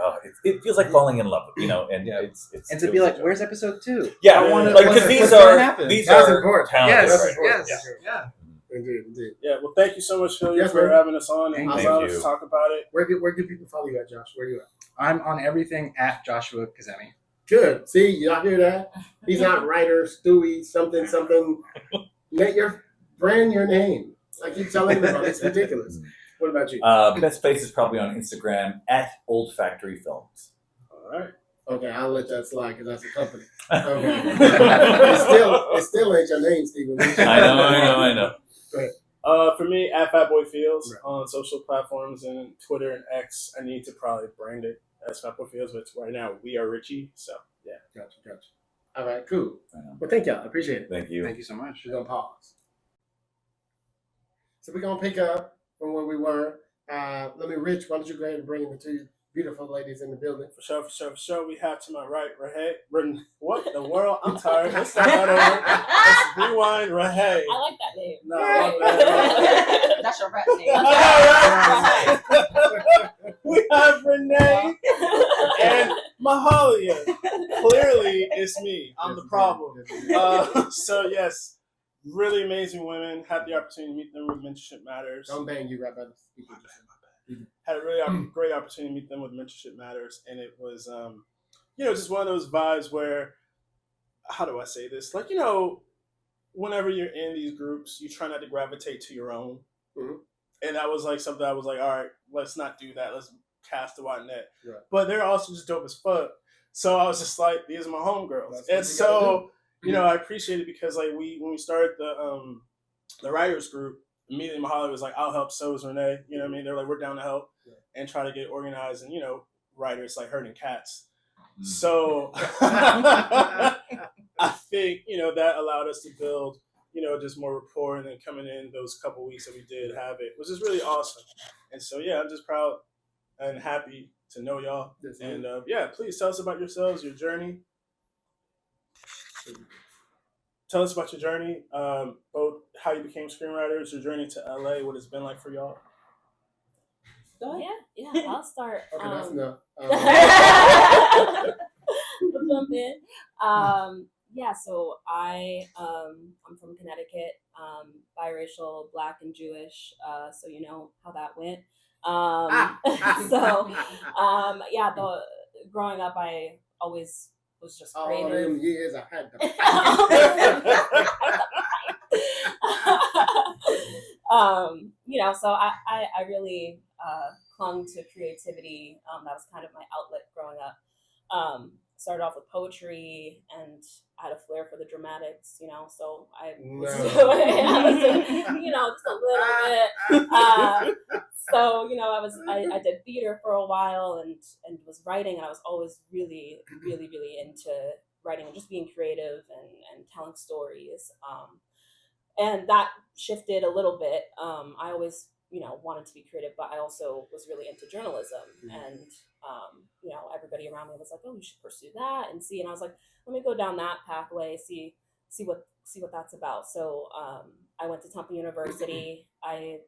it feels like falling in love, you know, and it's And to be like, where's episode 2? yeah, I wanna- like because these what's gonna are happen? these That's are important. talented Yes, writers. yes, yeah. Indeed. Yeah, well, thank you so much, Hilliard, Yes, for man. having us on and Thank allowing you. us to talk about it. Where do people follow you at, Josh? Where are you at? I'm on everything at Joshua Kazemi. Good. See, y'all hear that? He's not writer, Stewie, something. Let your brand your name. I keep telling everybody, it's ridiculous. What about you? Best place is probably on Instagram at Old Factory Films. All right. Okay, I'll let that slide because that's a company. Okay. it still ain't your name, Stephen. I know. For me, at Fatboy Fields on social platforms and Twitter and X. I need to probably brand it as Fatboy Fields, but right now we are Richie. So yeah. Gotcha. All right, cool. Well, thank y'all. I appreciate it. Thank you. Thank you so much. We're gonna pause. So we're gonna pick up from where we were. Rich, why don't you go ahead and bring in the two beautiful ladies in the building? For sure. We have to my right, Rahey. What the world? I'm tired. Let's start that over. Let's rewind, Rahey. I like that name. No, I love that. That's your rap name. I know, right? We have Renee and Mahalia. Clearly, it's me. I'm the problem. So yes, really amazing women. Had the opportunity to meet them with Mentorship Matters. Don't bang you right by the Had a really great opportunity to meet them with Mentorship Matters, and it was, just one of those vibes where, how do I say this? Like, whenever you're in these groups, you try not to gravitate to your own. Mm-hmm. And that was like something I was like, all right, let's not do that. Let's cast a wide net. Right. But they're also just dope as fuck. So I was just like, these are my homegirls. That's And what so, I appreciate it because like when we started the writers group, immediately Mahalia was like, I'll help, so is Renee. You know what I mean? They're like, we're down to help and try to get organized and, writers like herding cats. So I think, that allowed us to build, just more rapport, and then coming in those couple weeks that we did have it was just really awesome. And so, yeah, I'm just proud and happy to know y'all. Yes, And yeah, please tell us about yourselves, your journey. Tell us about your journey, both how you became screenwriters, your journey to LA, what it's been like for y'all. Go ahead. Yeah, I'll start. Okay, that's enough. We'll jump in. Yeah, so I'm from Connecticut, biracial, Black and Jewish. So you know how that went. Yeah, growing up, I always was just All creative. them years I had to. You know, so I really clung to creativity. That was kind of my outlet growing up. Started off with poetry, and I had a flair for the dramatics, you know, so I was doing, you know, just a little bit. So, you know, I did theater for a while and was writing, and I was always really, really, really into writing and just being creative and telling stories. And that shifted a little bit. I always, you know, wanted to be creative, but I also was really into journalism. And, you know, everybody around me was like, oh, you should pursue that and see. And I was like, let me go down that pathway, see what that's about. So I went to Temple University. I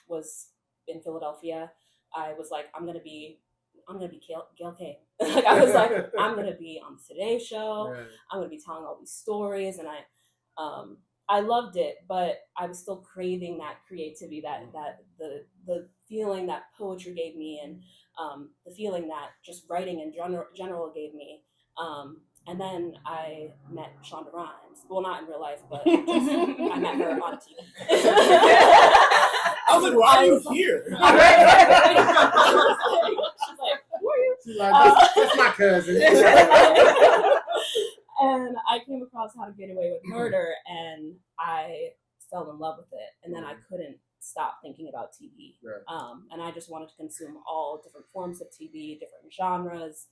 was in Philadelphia. I was like, I'm gonna be Gail King. Like, I was like, I'm gonna be on the Today Show. Right. I'm gonna be telling all these stories, and I loved it, but I was still craving that creativity, that the feeling that poetry gave me, and the feeling that just writing in general gave me. And then I met Shonda Rhimes. Well, not in real life, but I met her on TV. I was like, why are you here? She's like, who are you? She's like, that's my cousin. And I came across How to Get Away with Murder, and I fell in love with it. And then I couldn't stop thinking about TV. Right. And I just wanted to consume all different forms of TV, different genres.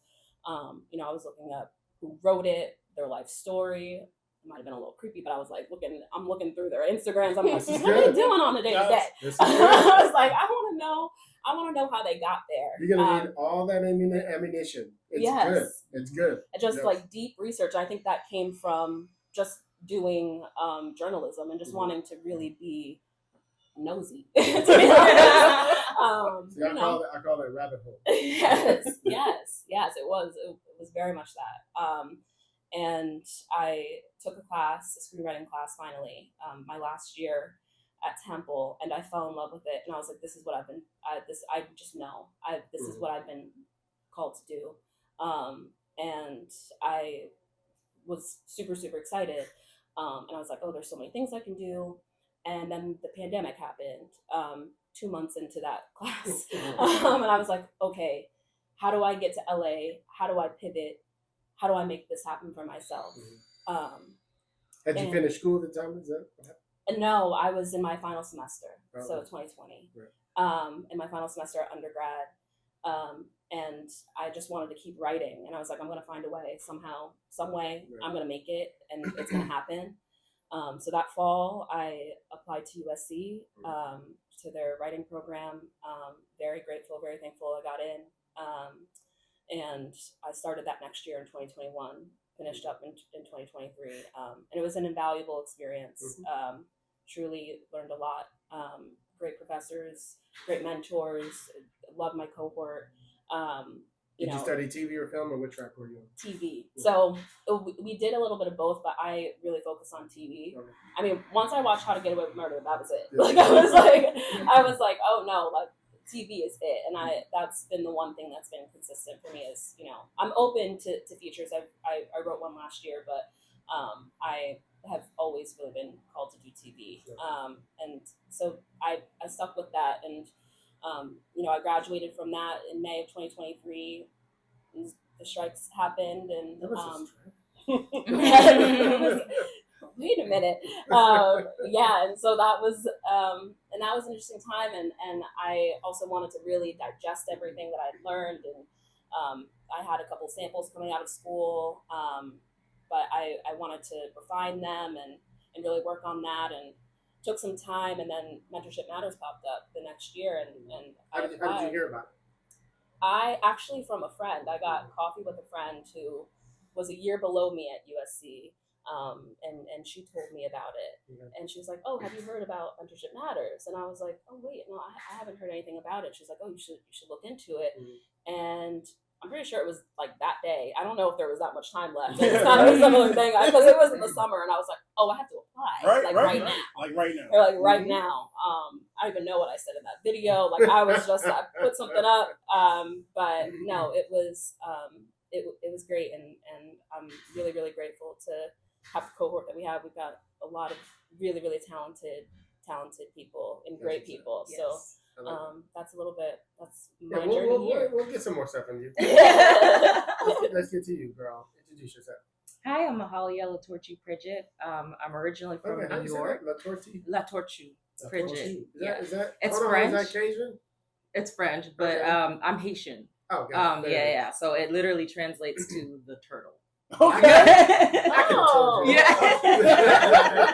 You know, I was looking up who wrote it, their life story. It might have been a little creepy, but I was like, I'm looking through their Instagrams. I'm like, what are they doing on the day to day? I was like, I want to know how they got there. You're gonna need all that ammunition. It's good. It's good. Just like deep research. I think that came from just doing journalism and just wanting to really be nosy. See, I call it rabbit hole. Yes, it was very much that. And I took a screenwriting class finally, my last year at Temple, and I fell in love with it. And I was like, this is what I've been, this is what I've been called to do. And I was super, super excited. And I was like, oh, there's so many things I can do. And then the pandemic happened 2 months into that class. And I was like, okay, how do I get to LA? How do I pivot? How do I make this happen for myself? Had you finished school at the time? Is that what happened? No, I was in my final semester, Oh, so okay. 2020. Right. In my final semester at undergrad. And I just wanted to keep writing. And I was like, I'm going to find a way somehow, some way. Right. I'm going to make it, and it's going to happen. So that fall, I applied to USC, to their writing program. Very grateful, very thankful I got in. And I started that next year in 2021, finished up in 2023. And it was an invaluable experience. Truly learned a lot. Great professors, great mentors, loved my cohort. Did you study TV or film, or which track were you on? TV. So we did a little bit of both, but I really focused on TV. Okay. I mean, once I watched How to Get Away with Murder, that was it. Yeah. Like I was like, oh no, like TV is it. And that's been the one thing that's been consistent for me is, you know, I'm open to features. I wrote one last year, but I have always really been called to do TV. And so I stuck with that, and you know, I graduated from that in May of 2023. The strikes happened, and wait a minute, yeah. And so that was an interesting time, and I also wanted to really digest everything that I'd learned, and I had a couple samples coming out of school, but I wanted to refine them and really work on that, and took some time, and then Mentorship Matters popped up the next year, and How did you hear about it? I actually, from a friend, I got coffee with a friend who was a year below me at USC. And she told me about it, and she was like, "Oh, have you heard about Mentorship Matters?" And I was like, "Oh, wait, no, I haven't heard anything about it." She's like, "Oh, you should look into it." And I'm pretty sure it was like that day. I don't know if there was that much time left. It's kind of a similar thing because it was in the summer, and I was like, "Oh, I have to apply right now." Like right now. Or like right now. I don't even know what I said in that video. Like I was just I put something up. But no, it was great, and I'm really, really grateful to have the cohort that we have. We've got a lot of really, really talented people and great people. Yes. So that's a little bit. That's my Yeah, journey here. we'll get some more stuff from you. Let's get to you, girl. Introduce yourself. Hi, I'm Mahalia Latortue-Pridgett. I'm originally from Okay, how New you say York. that? Latortue? Latortue-Pridgett. Is that It's hold on, French. Is that Cajun? It's French, but Okay. I'm Haitian. Oh, got it. Yeah. So it literally translates to the turtle. Okay. I can Oh. Yeah.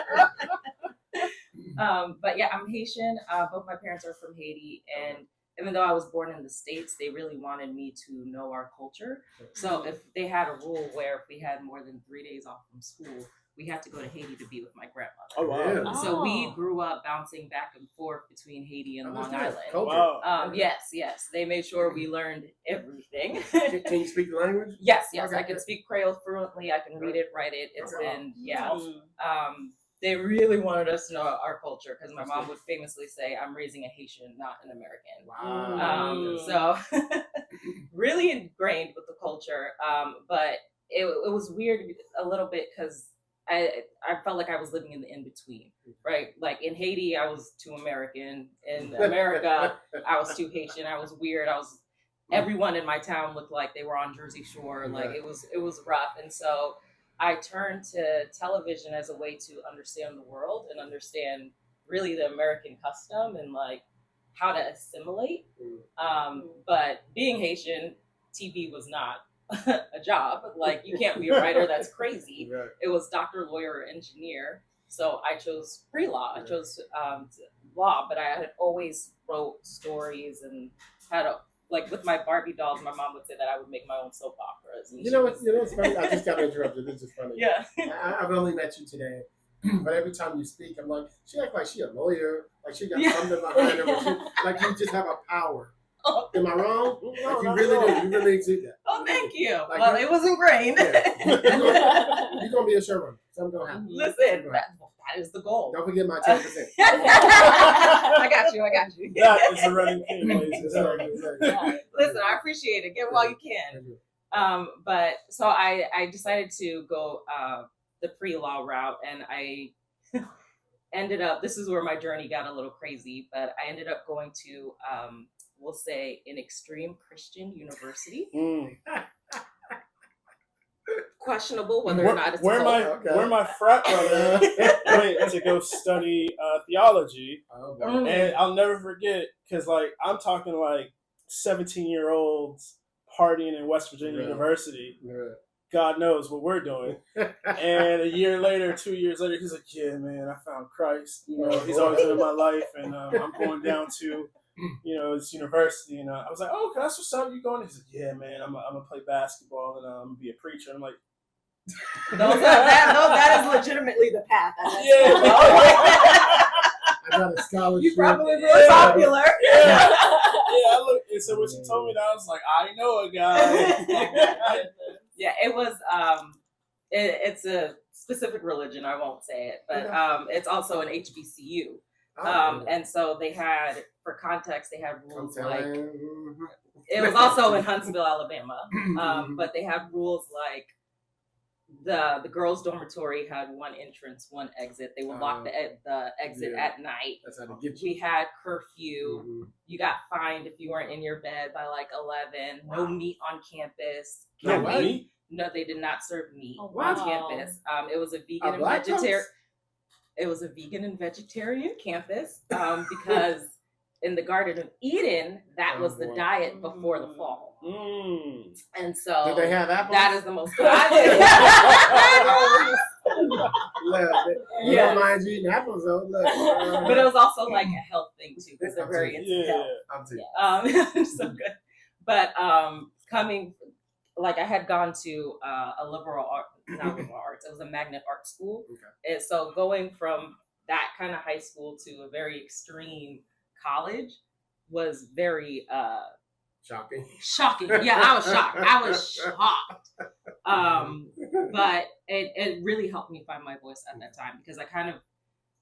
But yeah, I'm Haitian. Both my parents are from Haiti, and even though I was born in the States, they really wanted me to know our culture. So if they had a rule where if we had more than 3 days off from school, we had to go to Haiti to be with my grandmother. Oh wow. Yeah. So we Oh. grew up bouncing back and forth between Haiti and Long Understand. Island. Culture. Wow. Yes. They made sure we learned everything. Can you speak the language? Yes. Okay, I can good. speak Creole fluently. I can read it, write it. It's Okay. been, yeah. Mm. They really wanted us to know our culture because my mom would famously say, "I'm raising a Haitian, not an American." Wow. So really ingrained with the culture. But it was weird a little bit because I felt like I was living in the in-between, right? Like in Haiti, I was too American. In America, I was too Haitian. I was weird. Everyone in my town looked like they were on Jersey Shore. Like it was rough. And so I turned to television as a way to understand the world and understand really the American custom and like how to assimilate. But being Haitian, TV was not a job. Like you can't be a writer. That's crazy. Right. It was doctor, lawyer, or engineer. So I chose pre-law. I chose law, but I had always wrote stories and had like with my Barbie dolls, my mom would say that I would make my own soap operas. And You know what's funny? I just got to interrupt you. This is funny. Yeah. I've only met you today, but every time you speak, I'm like, she acts like she a lawyer, like she got something behind her, but like you just have a power. Oh, Am I wrong? no, Like you not really at all. do. You really exude that. Oh, thank you. Like Well, you- it was ingrained. Yeah. You're gonna be a showrunner. Something's gonna happen. Listen, that is the goal. Don't forget my 10%. I got you. That is a running theme, ladies and Exactly, gentlemen. exactly. Listen, I appreciate it. Get while you can. But so I decided to go the pre-law route, and I ended up. This is where my journey got a little crazy, but I ended up going to we'll say an extreme Christian university. Questionable whether or not it's where my frat brother went to go study theology, Oh, boy. and I'll never forget because like I'm talking like 17-year-olds partying in West Virginia Yeah. University. Yeah. God knows what we're doing. And a year later, 2 years later, he's like, "Yeah, man, I found Christ. You know, he's always been in my life, and I'm going down to, this university." And I was like, "Oh, that's what's up. You going?" He's like, "Yeah, man, I'm gonna play basketball and I'm gonna be a preacher." I'm like, that is legitimately the path. "Yeah, I got a scholarship. You probably were popular. yeah." I looked, and so when she told me that, I was like, "I know a guy." Yeah, it was. It's a specific religion. I won't say it, but it's also an HBCU. And so they had, for context, they had rules like it was also in Huntsville, Alabama. But they had rules like the girls' dormitory had one entrance, one exit. They would lock the exit at night. That's how to get you. We had curfew. You got fined if you weren't in your bed by like 11. No meat on campus. No What? meat? No, they did not serve meat Oh, on wow. campus. It was a vegan and black vegetarian. folks? It was a vegan and vegetarian campus because in the Garden of Eden, that was the boy. diet before the fall, and so Did they have apples? that is the most. Look, you Yeah. don't mind you eating apples though. Look, But it was also like a health thing too because they're very into Yeah. health. I'm too. So good. But coming, like I had gone to a not liberal arts, it was a magnet art school. Okay. And so going from that kind of high school to a very extreme college was very Shocking. shocking. Yeah, I was shocked. I was shocked. But it really helped me find my voice at that time, because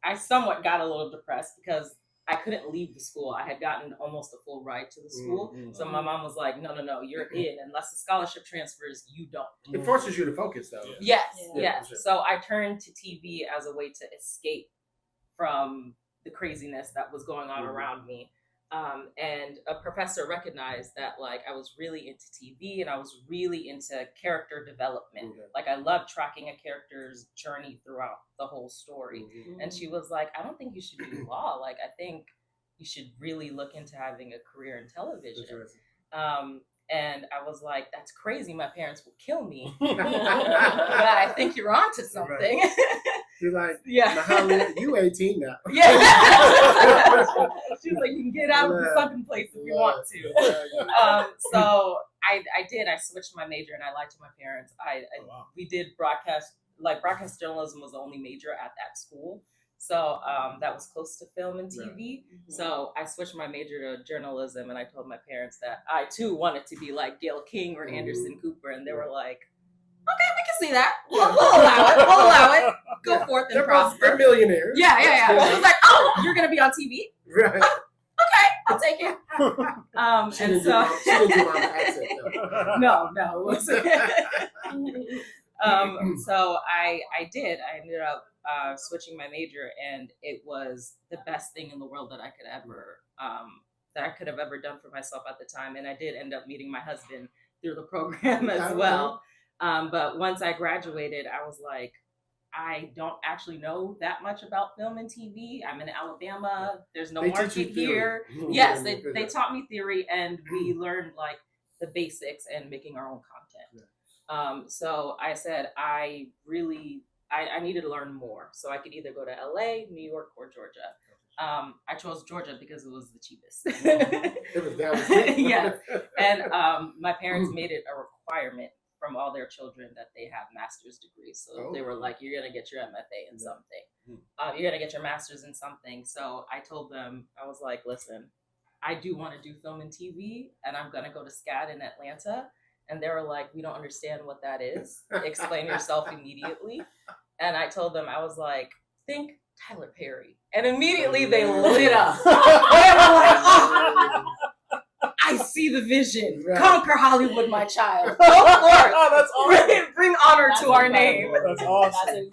I somewhat got a little depressed because I couldn't leave the school. I had gotten almost a full ride to the school. So my mom was like, no, you're in. Unless the scholarship transfers, you don't. It forces you to focus, though. Yes, Yeah. yes. Sure. So I turned to TV as a way to escape from the craziness that was going on around me. And a professor recognized that, like, I was really into TV and I was really into character development. Okay. Like, I love tracking a character's journey throughout the whole story. And she was like, I don't think you should do law. Like, I think you should really look into having a career in television. And I was like, that's crazy. My parents will kill me. But I think you're onto something. She's like, Yeah. Mahalia, you 18 now. Yeah. She was like, you can get out of the sunken place if you want to. So I did. I switched my major and I lied to my parents. We did broadcast journalism was the only major at that school. So that was close to film and TV. So I switched my major to journalism, and I told my parents that I too wanted to be like Gayle King or Anderson Cooper, and they were like, okay, we can see that. We'll allow it. We'll allow it. Go forth and prosper. They're millionaires. Yeah. She was like, oh, you're going to be on TV? Right. Okay, I'll take it. She And didn't so, do my accent, though. no, it wasn't. So I did. I ended up switching my major, and it was the best thing in the world that I could have ever done for myself at the time. And I did end up meeting my husband through the program as well. But once I graduated, I was like, I don't actually know that much about film and TV. I'm in Alabama. There's no market here. Yes, they taught me theory, and we learned like the basics and making our own content. So I said I needed to learn more, so I could either go to LA, New York, or Georgia. I chose Georgia because it was the cheapest. It was down the street. Yes, and my parents made it a requirement from all their children that they have master's degrees. So they were like, you're going to get your MFA in something. You're going to get your master's in something. So I told them, I was like, listen, I do want to do film and TV, and I'm going to go to SCAD in Atlanta. And they were like, we don't understand what that is. Explain yourself immediately. And I told them, I was like, think Tyler Perry. And immediately they lit up. They were like, oh, I see the vision. Right. Conquer Hollywood, my child. Go for it. Oh, that's awesome. Bring honor That's to our incredible. name. That's awesome.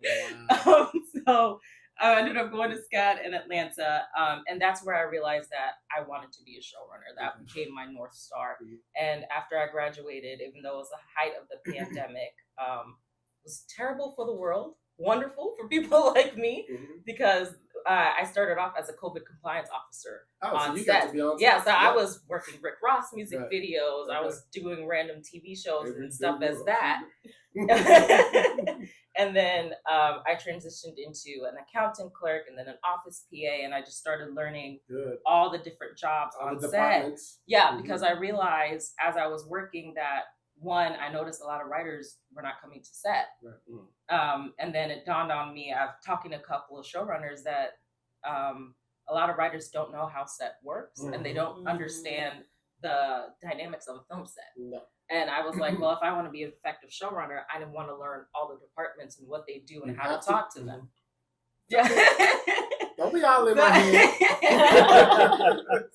That's incredible. So I ended up going to SCAD in Atlanta. And that's where I realized that I wanted to be a showrunner. That became my North Star. And after I graduated, even though it was the height of the pandemic, it was terrible for the world, wonderful for people like me, because I started off as a COVID compliance officer on so you set. got to be on set. Yeah, so I was working Rick Ross music Right. videos. I was doing random TV shows and stuff as Every that. And then I transitioned into an accountant clerk and then an office PA, and I just started learning all the different jobs All on the set. departments. Yeah, because I realized as I was working that, one, I noticed a lot of writers were not coming to set. Right. And then it dawned on me, I've talking to a couple of showrunners, that a lot of writers don't know how set works, and they don't understand the dynamics of a film set. No. And I was like, well, if I want to be an effective showrunner, I didn't want to learn all the departments and what they do and how to talk to them. Yeah. Don't we all live on here?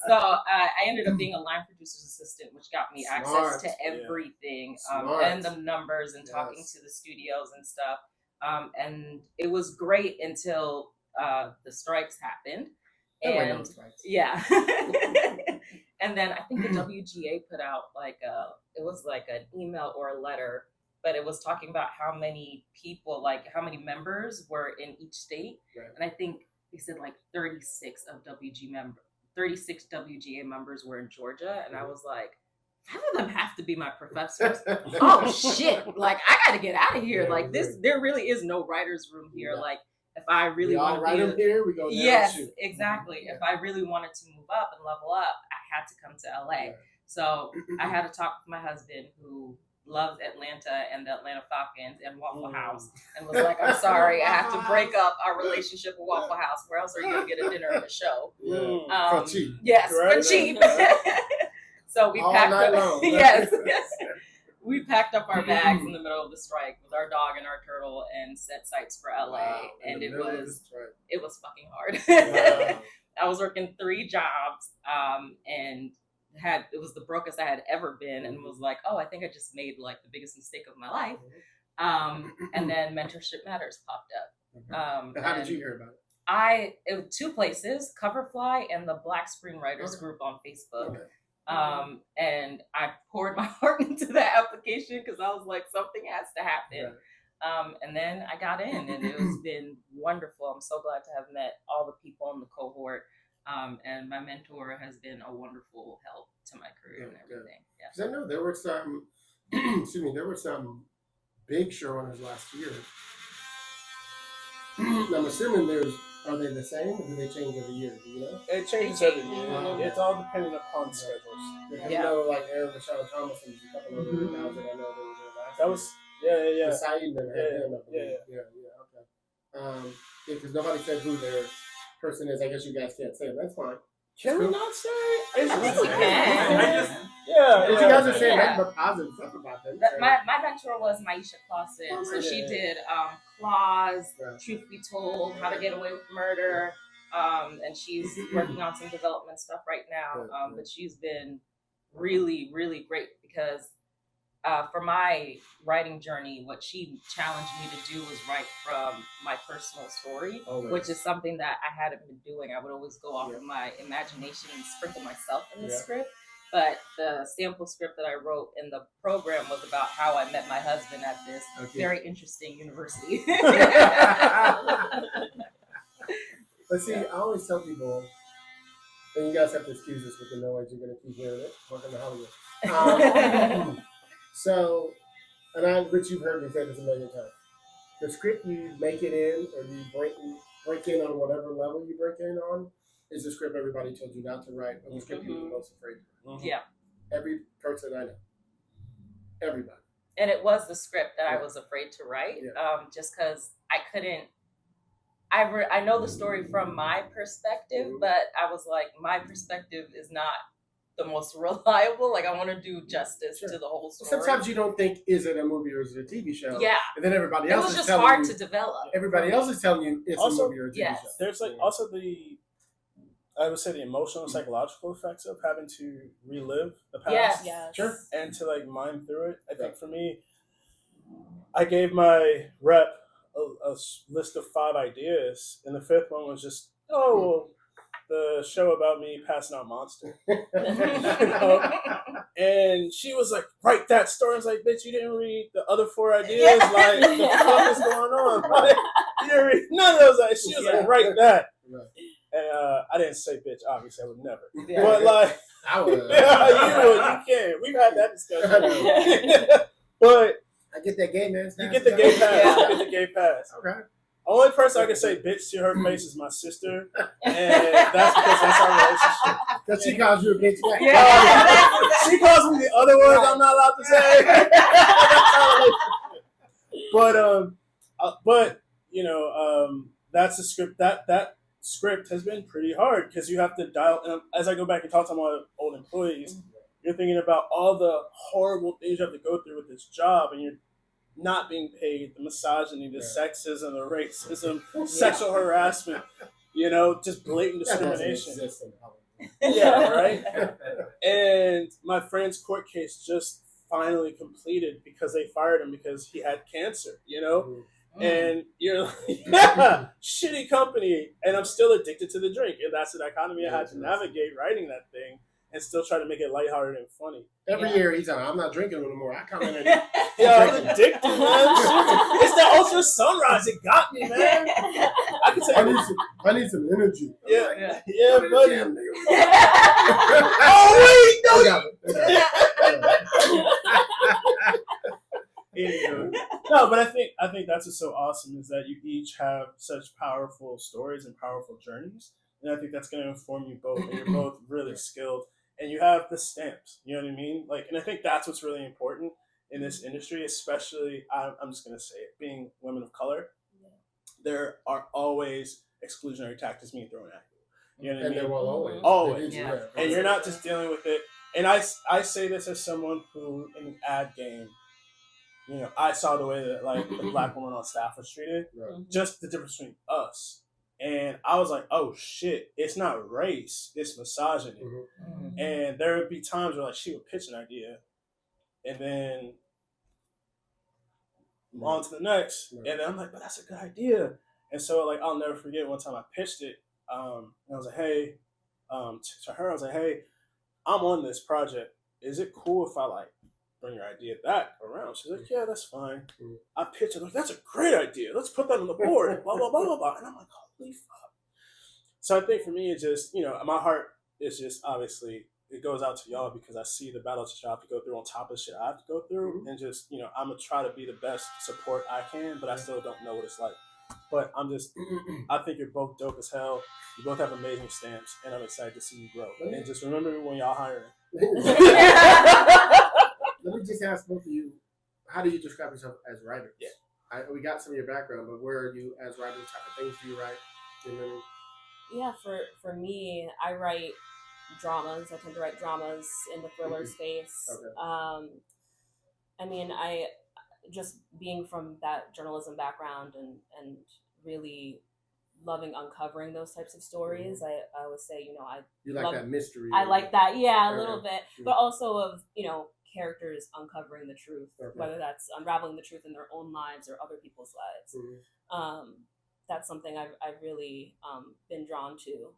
So I ended up being a line producer's assistant, which got me access Smart. to everything, Smart. and the numbers and talking to the studios and stuff. And it was great until the strikes happened. There were no And strikes. yeah. And then I think the WGA put out it was like an email or a letter, but it was talking about how many people, like how many members were in each state. Right. And I think they said like 36 WGA members were in Georgia. And I was like, 5 of them have to be my professors. Oh shit. Like I gotta get out of here. Yeah, like this, there really is no writer's room here. Yeah. Like if I really We all want right to up here. We go down yes, and shoot. exactly. Yeah. If I really wanted to move up and level up, I had to come to LA. Yeah. So I had to talk with my husband, who loves Atlanta and the Atlanta Falcons and Waffle House, and was like, I'm sorry, I have to break up our relationship with Waffle House. Where else are you going to get a dinner and a show? For cheap. Yes, Right. for cheap. So we All packed night up. long. Yes. We packed up our bags in the middle of the strike with our dog and our turtle and set sights for LA. Wow. And In the middle of the strike. it was fucking hard. Wow. I was working 3 jobs, and it was the brokest I had ever been, and was like, oh, I think I just made like the biggest mistake of my life. And then Mentorship Matters popped up. And how did you hear about it? It was 2 places, Coverfly and the Black Screenwriters group on Facebook. Okay. And I poured my heart into that application because I was like, something has to happen. And then I got in, and it has been wonderful. I'm so glad to have met all the people in the cohort. And my mentor has been a wonderful help to my career and everything. Yeah. Because I know there were some, there were some big showrunners last year. I'm assuming are they the same, or do they change every year? Do you know? It changes every year. It's all dependent upon schedules. Because I know, like Aaron Rashawn Thomas and a couple of other guys that I know that were there last That was yeah. Saeed had him, I believe. Yeah. Okay. Because nobody said who their person is. I guess you guys can't say it. That's fine. Can we not say? I think we can. But you guys are saying nothing but positive stuff about them. My mentor was Maisha Clausen. So she did Claws, Truth Be Told, How to Get Away with Murder. And she's working on some development stuff right now. But she's been really, really great because for my writing journey, what she challenged me to do was write from my personal story, which is something that I hadn't been doing. I would always go off of my imagination and sprinkle myself in the script. But the sample script that I wrote in the program was about how I met my husband at this very interesting university. But see, I always tell people, and you guys have to excuse us with the noise, you're going to keep hearing it. Welcome to Hollywood. So, Rich, you've heard me say this a million times. The script you make it in, or you break in on whatever level you break in on, is the script everybody told you not to write, or the script you were the most afraid to write. Yeah. Every person I know. Everybody. And it was the script that I was afraid to write, just because I couldn't. I know the story from my perspective, but I was like, my perspective is not the most reliable. Like, I want to do justice to the whole story. Sometimes you don't think, is it a movie or is it a TV show? Yeah. And then everybody else is telling you. It was just hard to develop. Everybody else is telling you it's Also, a movie or a TV show. There's like also I would say the emotional and psychological effects of having to relive the past. Yes. Sure. And to like mine through it. I think for me, I gave my rep a list of 5 ideas, and the 5th one was just, the show about me passing out Monster. And she was like, write that story. I was like, bitch, you didn't read the other 4 ideas? Like, the fuck is going on? Like, you didn't read none of those. She was like, write that. And I didn't say bitch, obviously, I would never. But like, I would. you can. We've had that discussion. But I get that gay man. you get the gay pass. You get the gay pass. Okay. Only person I can say bitch to her face is my sister, and that's because that's our relationship. Because she calls you a bitch. She calls me the other words I'm not allowed to say. But you know, that's a script. That script has been pretty hard because you have to dial. And as I go back and talk to my old employees, you're thinking about all the horrible things you have to go through with this job, and you're not being paid, the misogyny, the sexism, the racism, sexual harassment, you know, just blatant discrimination. Yeah, right? And my friend's court case just finally completed because they fired him because he had cancer, you know? And you're like, shitty company, and I'm still addicted to the drink. And that's the dichotomy I had to navigate writing that thing and still try to make it lighthearted and funny. Every year he's like, I'm not drinking anymore. I come in and I'm addicted, man. It's the ultra sunrise. It got me, man. I can tell you. I need some energy. Yeah, buddy. No, but I think that's what's so awesome is that you each have such powerful stories and powerful journeys, and I think that's going to inform you both. And you're both really skilled and you have the stamps. You know what I mean? Like, and I think that's what's really important in this industry, especially, I'm just going to say it, being women of color. There are always exclusionary tactics being thrown at you. You know what I mean? And there will always. Always. Yeah. And you're not just dealing with it. And I say this as someone who, in the ad game, you know, I saw the way that, like, the black woman on staff was treated. Right. Just the difference between us. And I was like, oh, shit, it's not race, it's misogyny. Mm-hmm. And there would be times where, like, she would pitch an idea, and then on to the next. Right. And then I'm like, but that's a good idea. And so, like, I'll never forget one time I pitched it. And I was like, hey, to her, I was like, hey, I'm on this project. Is it cool if I, like, bring your idea back around? She's like, yeah, that's fine. Mm-hmm. I pitched it. Like, that's a great idea. Let's put that on the board. Blah, blah, blah, blah, blah. And I'm like, holy fuck. So I think for me, it's just, you know, my heart is just, obviously, it goes out to y'all because I see the battles that y'all have to go through on top of shit I have to go through. Mm-hmm. And just, you know, I'm going to try to be the best support I can, but I still don't know what it's like. But I'm just, I think you're both dope as hell. You both have amazing stamps, and I'm excited to see you grow. And just remember when y'all hiring. Let me just ask both of you, how do you describe yourself as writers? Yeah. We got some of your background, but where are you as writers? What type of things do you write? You know? Yeah, for me, I write dramas. I tend to write dramas in the thriller space. Okay. I mean, I just being from that journalism background and really loving uncovering those types of stories. I would say, you know, you like that mystery. I like that, yeah, a Okay. little bit, but also of, you know, characters uncovering the truth, Okay. whether that's unraveling the truth in their own lives or other people's lives. Mm-hmm. That's something I've really been drawn to.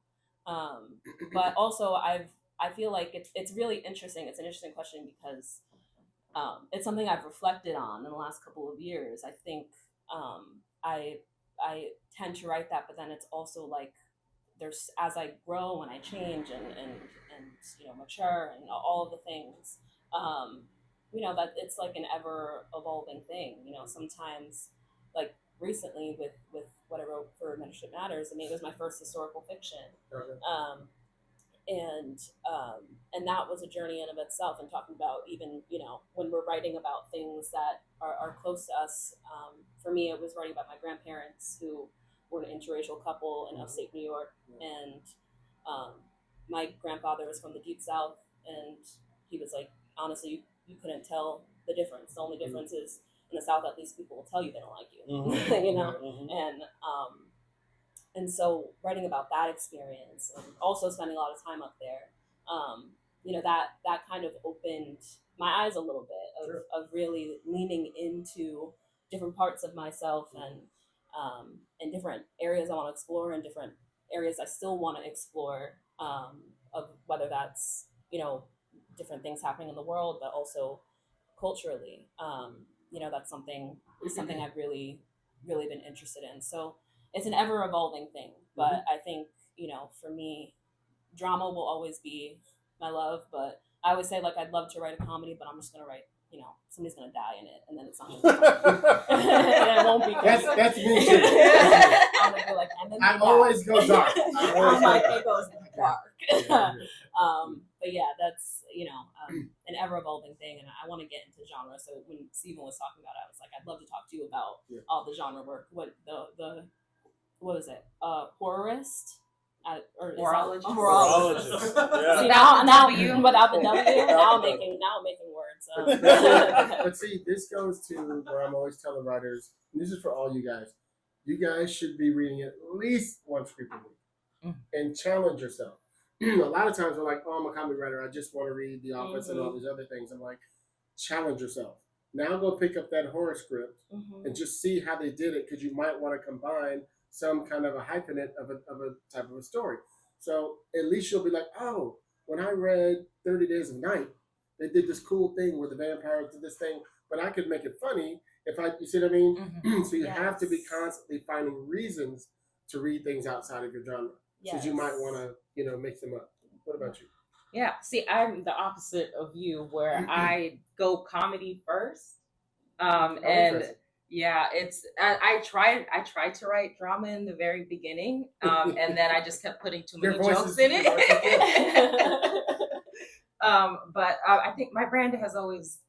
But also I feel like it's really interesting. It's an interesting question because it's something I've reflected on in the last couple of years. I think I tend to write that, but then it's also like there's, as I grow and I change and you know, mature and all of the things, you know, that it's like an ever evolving thing. You know, sometimes, like recently with what I wrote for Mentorship Matters, I mean, it was my first historical fiction. Okay. And that was a journey in of itself, and talking about even, you know, when we're writing about things that are close to us. For me, it was writing about my grandparents who were an interracial couple in upstate New York. And my grandfather was from the Deep South, and he was like, honestly, you couldn't tell the difference. The only difference is in the South, at least people will tell you they don't like you, you know? And so writing about that experience, and also spending a lot of time up there, you know, that kind of opened my eyes a little bit of really leaning into different parts of myself and different areas I want to explore and different areas I still want to explore, of whether that's, you know, different things happening in the world, but also culturally. You know, that's something I've really, really been interested in. So it's an ever evolving thing, but I think, you know, for me, drama will always be my love, but I always say, like, I'd love to write a comedy, but I'm just going to write, you know, somebody's going to die in it, and then it's not going to be and it won't be good. That's me too. I'm gonna be like, and then I always go dark. I'm like, it goes dark. But yeah, that's, you know, an ever evolving thing, and I want to get into genre. So when Stephen was talking about it, I was like, I'd love to talk to you about all the genre work. What is it? Horrorist? Horologist. Horologist. Yeah. See, now without the W, now I'm making words. But see, this goes to where I'm always telling writers, and this is for all you guys. You guys should be reading at least one script a week and challenge yourself. A lot of times we're like, oh, I'm a comedy writer. I just want to read The Office and all these other things. I'm like, challenge yourself. Now go pick up that horror script and just see how they did it, because you might want to combine some kind of a hyphenate of a type of a story. So at least you'll be like, oh, when I read 30 Days of Night, they did this cool thing where the vampires did this thing, but I could make it funny you see what I mean? So you have to be constantly finding reasons to read things outside of your genre. Because you might want to, you know, mix them up. What about you? Yeah, see, I'm the opposite of you, where I go comedy first. And yeah, it's I tried to write drama in the very beginning, and then I just kept putting too many jokes in it. But I think my brand has always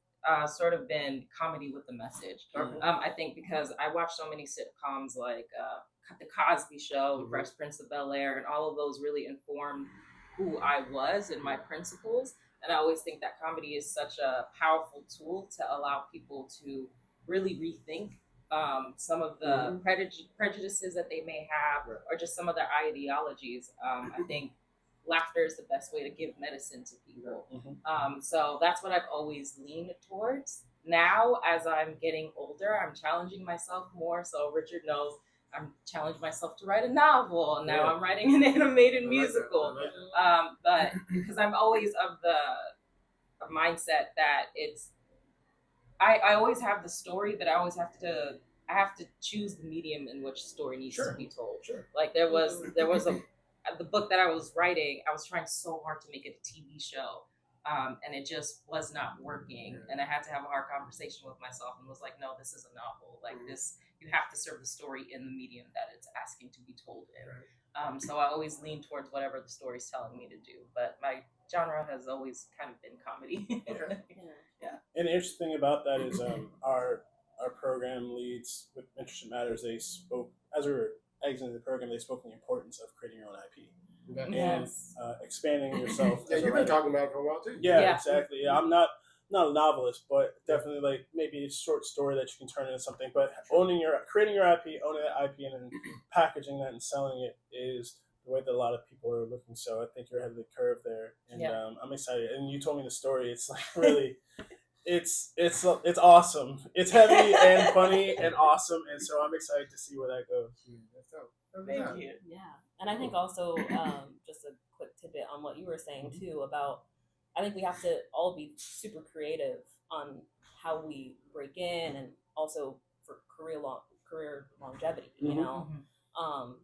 sort of been comedy with the message. I think because I watched so many sitcoms like The Cosby Show, Fresh Prince of Bel-Air, and all of those really informed who I was and my principles. And I always think that comedy is such a powerful tool to allow people to really rethink some of the prejudices that they may have, or just some of their ideologies. I think laughter is the best way to give medicine to people. So that's what I've always leaned towards. Now, as I'm getting older, I'm challenging myself more. So Richard knows I'm challenging myself to write a novel. Now I'm writing an animated musical. But because I'm always of the mindset that I always have the story, but I always have to choose the medium in which the story needs to be told. Like there was the book that I was writing, I was trying so hard to make it a TV show. And it just was not working. And I had to have a hard conversation with myself and was like, no, this is a novel. Like this, you have to serve the story in the medium that it's asking to be told in. So I always lean towards whatever the story's telling me to do. But my genre has always kind of been comedy. And the interesting thing about that is our program leads with Mentorship Matters, they spoke, as we were exiting the program, they spoke on the importance of creating your own IP. And expanding yourself. You've been talking about it for a while too. Yeah, exactly. Yeah, I'm not a novelist, but definitely like maybe a short story that you can turn into something. But creating your IP, owning that IP, and then packaging that and selling it is the way that a lot of people are looking. So I think you're ahead of the curve there, and I'm excited. And you told me the story. It's like really, it's awesome. It's heavy and funny and awesome, and so I'm excited to see where that goes. That's dope. Thank you. Yeah. And I think also, just a quick tidbit on what you were saying too about, I think we have to all be super creative on how we break in, and also for career longevity, you know? I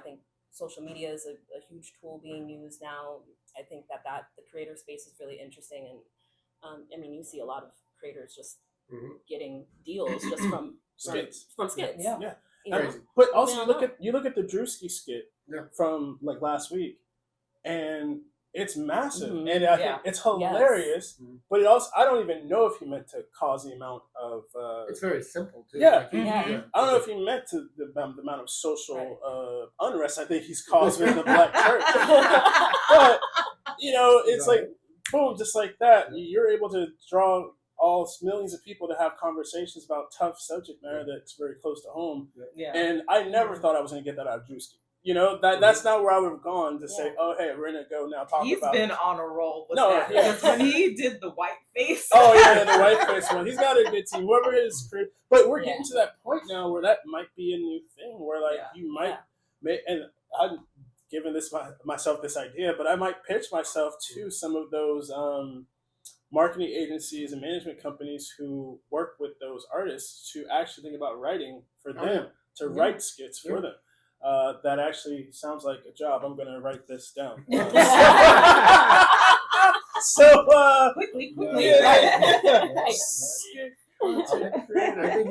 think social media is a huge tool being used now. I think that the creator space is really interesting. And I mean, you see a lot of creators just getting deals just from skits. Yeah. You know? But also you look at the Drewski skit from like last week, and it's massive, and I think it's hilarious. But it also, I don't even know if he meant to cause the amount of. It's very simple too. I don't know if he meant to the amount of social unrest I think he's caused in the Black church. But it's like boom, just like that, you're able to draw all millions of people to have conversations about tough subject matter that's very close to home. And I never thought I was going to get that out of Drewski. That's not where I would have gone to say, oh, hey, we're going to go now talk about... He's been on a roll with that. Because when he did the white face... Oh, yeah, the white face one. He's got a good team. Whoever his crew... But we're getting to that point now where that might be a new thing, where you might... And I'm giving myself this idea, but I might pitch myself to some of those... marketing agencies and management companies who work with those artists to actually think about writing for them, to write skits for them. That actually sounds like a job. I'm going to write this down. Quickly. I think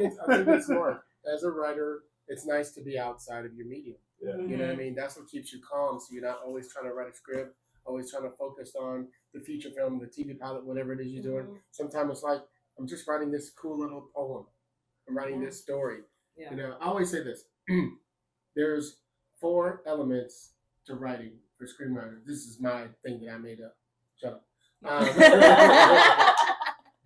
it's smart. As a writer, it's nice to be outside of your medium. You know what I mean? That's what keeps you calm, so you're not always trying to write a script, always trying to focus on the feature film, the TV pilot, whatever it is you're doing. Sometimes it's like, I'm just writing this cool little poem. I'm writing this story. I always say this. There's 4 elements to writing for screenwriters. This is my thing that I made up. Shut up.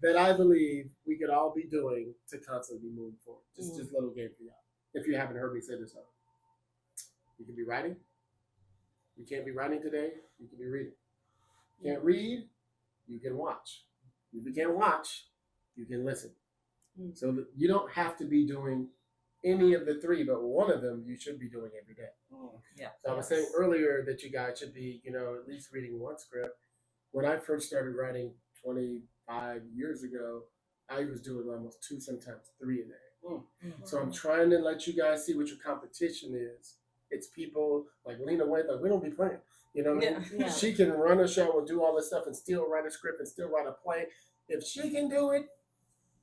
That I believe we could all be doing to constantly be moving forward. Just a little game for y'all. If you haven't heard me say this, you can be writing. You can't be writing today. You can be reading. You can't read. You can watch. If you can't watch, you can listen. So that you don't have to be doing any of the 3, but one of them you should be doing every day. So I was saying earlier that you guys should be, at least reading 1 script. When I first started writing 25 years ago, I was doing almost 2, sometimes 3 a day. So I'm trying to let you guys see what your competition is. It's people like Lena Waithe, like we don't be playing. You know what I mean? She can run a show and do all this stuff and still write a script and still write a play. If she can do it,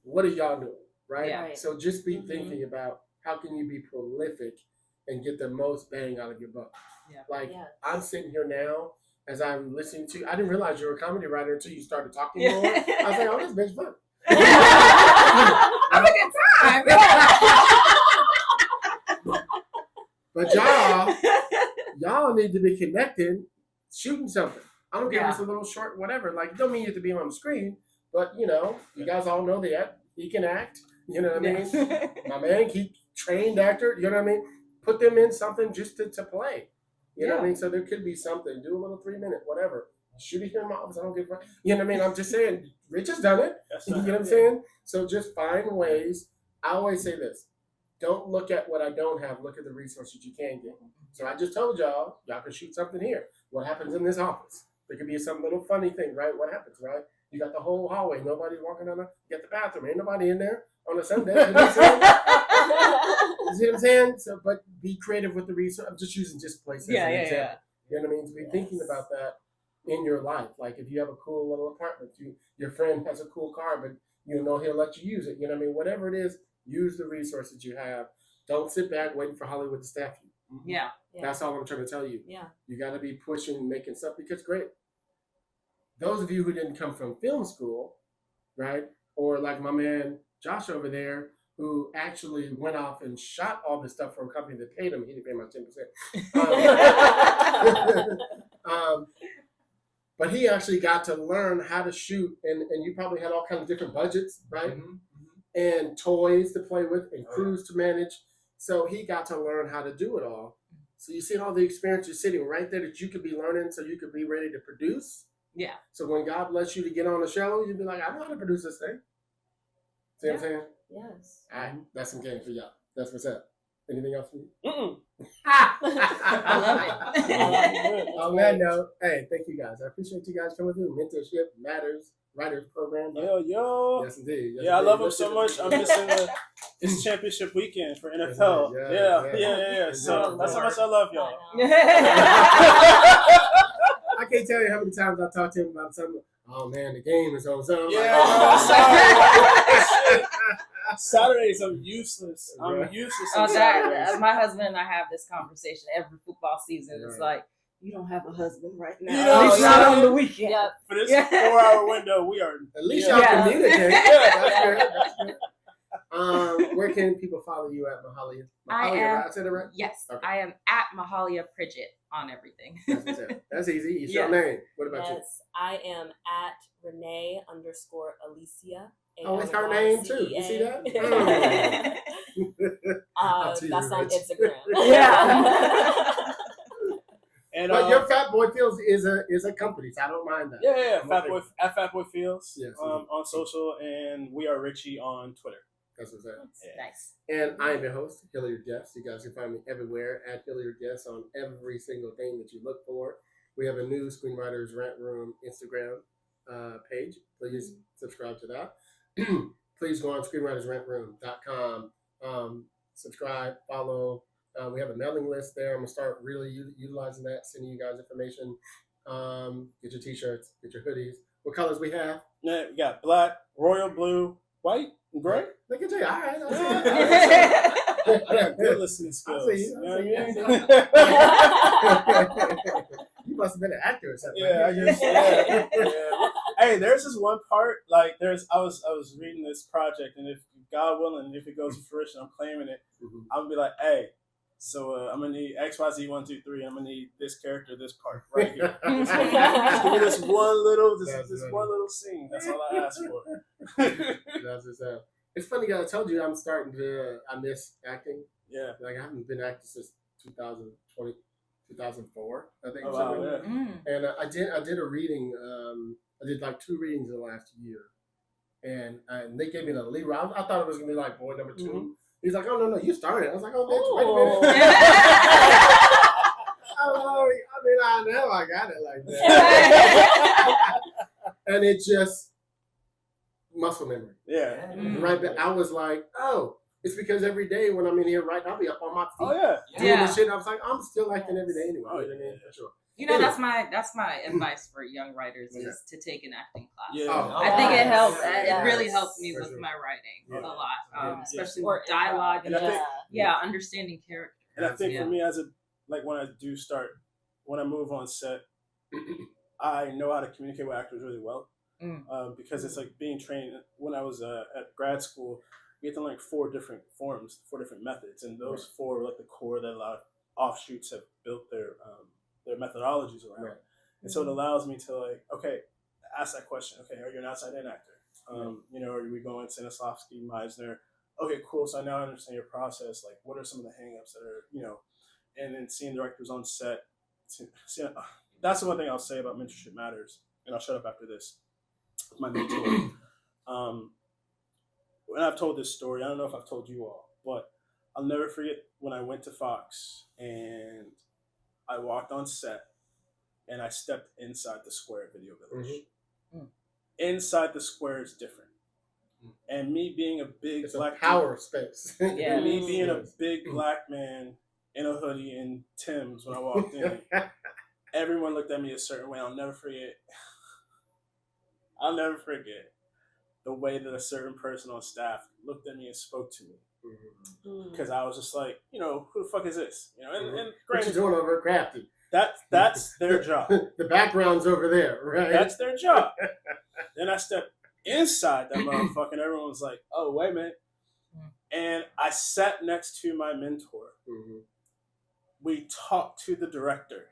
what are y'all doing? Right? So just be thinking about how can you be prolific and get the most bang out of your buck. I'm sitting here now as I'm listening to, I didn't realize you were a comedy writer until you started talking more. I was like, oh, this bitch fun. Have a good time. But y'all need to be connected, shooting something. I don't care if it's a little short, whatever. Like, it don't mean you have to be on the screen, but you guys all know that he can act. You know what I mean? My man, he trained actor. You know what I mean? Put them in something just to play. You know what I mean? So there could be something. Do a little 3-minute, whatever. Shoot it here in my office. I don't give a fuck. You know what I mean? I'm just saying, Rich has done it. You know what I'm saying? So just find ways. I always say this. Don't look at what I don't have. Look at the resources you can get. So I just told y'all can shoot something here. What happens in this office? There could be some little funny thing, right? What happens, right? You got the whole hallway. Nobody's walking on you got the bathroom. Ain't nobody in there on a Sunday. You know what I'm saying? You see what I'm saying? So, but be creative with the resource. I'm just using just places. Yeah. You know what I mean? To be thinking about that in your life. Like if you have a cool little apartment, your friend has a cool car, but you know he'll let you use it. You know what I mean? Whatever it is, use the resources you have. Don't sit back waiting for Hollywood to staff you. Yeah. That's all I'm trying to tell you. Yeah. You got to be pushing, making stuff because great. Those of you who didn't come from film school, right? Or like my man Josh over there, who actually went off and shot all this stuff for a company that paid him. He didn't pay my 10%. But he actually got to learn how to shoot, and you probably had all kinds of different budgets, right? And toys to play with and crews to manage. So he got to learn how to do it all. So you see all the experience you're sitting right there that you could be learning so you could be ready to produce. Yeah. So when God bless you to get on the show, you'd be like, I know how to produce this thing. See what I'm saying? Yes. All right, that's some game for y'all. That's what's up. Anything else for you? I love it. On that note, hey, thank you guys. I appreciate you guys coming through. Mentorship Matters Writers Program. Yo. Yes, indeed. Yes, Yeah, I indeed. love him so much. I'm missing it's championship weekend for NFL. Yeah. So that's how much I love y'all. I can't tell you how many times I talked to him about something. Oh man, the game is on. So Saturdays, I'm useless. I'm useless on Saturdays. My husband and I have this conversation every football season. It's like, you don't have a husband right now. He's not on the weekend. Yep. For this 4-hour window, we are. At least y'all communicate. That's good. Where can people follow you at Mahalia? Mahalia, I said it right? Yes, Okay. I am at Mahalia-Pridgett on everything. That's easy. You show name. What about you? Yes, I am at Renee_Alicia. Oh, it's her name too. You see that? That's on Instagram. Yeah. And, but your Fat Boy Feels is a company, so I don't mind that. Yeah. Fat Boy Feels. Yes, on social, and we are Richie on Twitter. That's what's up. Nice. And I am your host, Hilliard Guest. You guys can find me everywhere at Hilliard Guest on every single thing that you look for. We have a new Screenwriters Rant Room Instagram page. Please subscribe to that. Please go on screenwritersrantroom.com. Subscribe, follow. We have a mailing list there. I'm going to start really utilizing that, sending you guys information. Get your t-shirts, get your hoodies. What colors we have? Yeah, we got black, royal blue, white, and gray. Look at you. All right. I got good listening skills. I see you. You know what I mean? You must have been an actor or something. Yeah, I guess. Yeah. Hey, there's this one part. Like, I was reading this project, and if God willing, if it goes to fruition, I'm claiming it. I'm gonna be like, hey. So I'm gonna need XYZ 1, 2, 3. I'm gonna need this character, this part right here. Just give me this one little scene. That's all I ask for. That's what's up. It's funny, guys. I told you I miss acting. Yeah. Like I haven't been acting since 2004. I think. Oh, wow, yeah. And I did a reading. I did like 2 readings in the last year, and they gave me the lead role. I thought it was gonna be like boy number 2. Mm-hmm. He's like, oh no, you started. I was like, oh bitch, wait a minute. I know I got it like that. And it just muscle memory. Yeah. Right. But I was like, oh, it's because every day when I'm in here writing, I'll be up on my feet. Oh yeah. Doing this shit. I was like, I'm still acting every day anyway. Oh, you know what I mean? For sure. You know, that's my advice for young writers is to take an acting class. Yeah. I think it helps. It really helps me with my writing a lot, especially with dialogue and understanding characters. And I think for me, when I move on set, I know how to communicate with actors really well. Because it's like being trained. When I was at grad school, we had to learn 4 different forms, 4 different methods, and those 4 were like the core that a lot of offshoots have built their methodologies around. Right. And so it allows me to like, okay, ask that question. Okay, are you an outside-in actor? You know, are we going Stanislavski, Meisner? Okay, cool. So now I understand your process. Like, what are some of the hangups that are, you know, and then seeing directors on set. That's the one thing I'll say about Mentorship Matters, and I'll shut up after this. My mentor. When I've told this story, I don't know if I've told you all, but I'll never forget when I went to Fox and I walked on set and I stepped inside the square Video Village. Inside the square is different. And me being a big It's black a power space. Yeah. me being a big black man in a hoodie and Tim's when I walked in, everyone looked at me a certain way. I'll never forget the way that a certain person on staff looked at me and spoke to me. Because I was just like, you know, who the fuck is this? You know, and What you granted, doing over at Crafty? that's their job. The background's over there, right? That's their job. Then I stepped inside that motherfucker, and everyone was like, oh, wait a minute. And I sat next to my mentor. We talked to the director,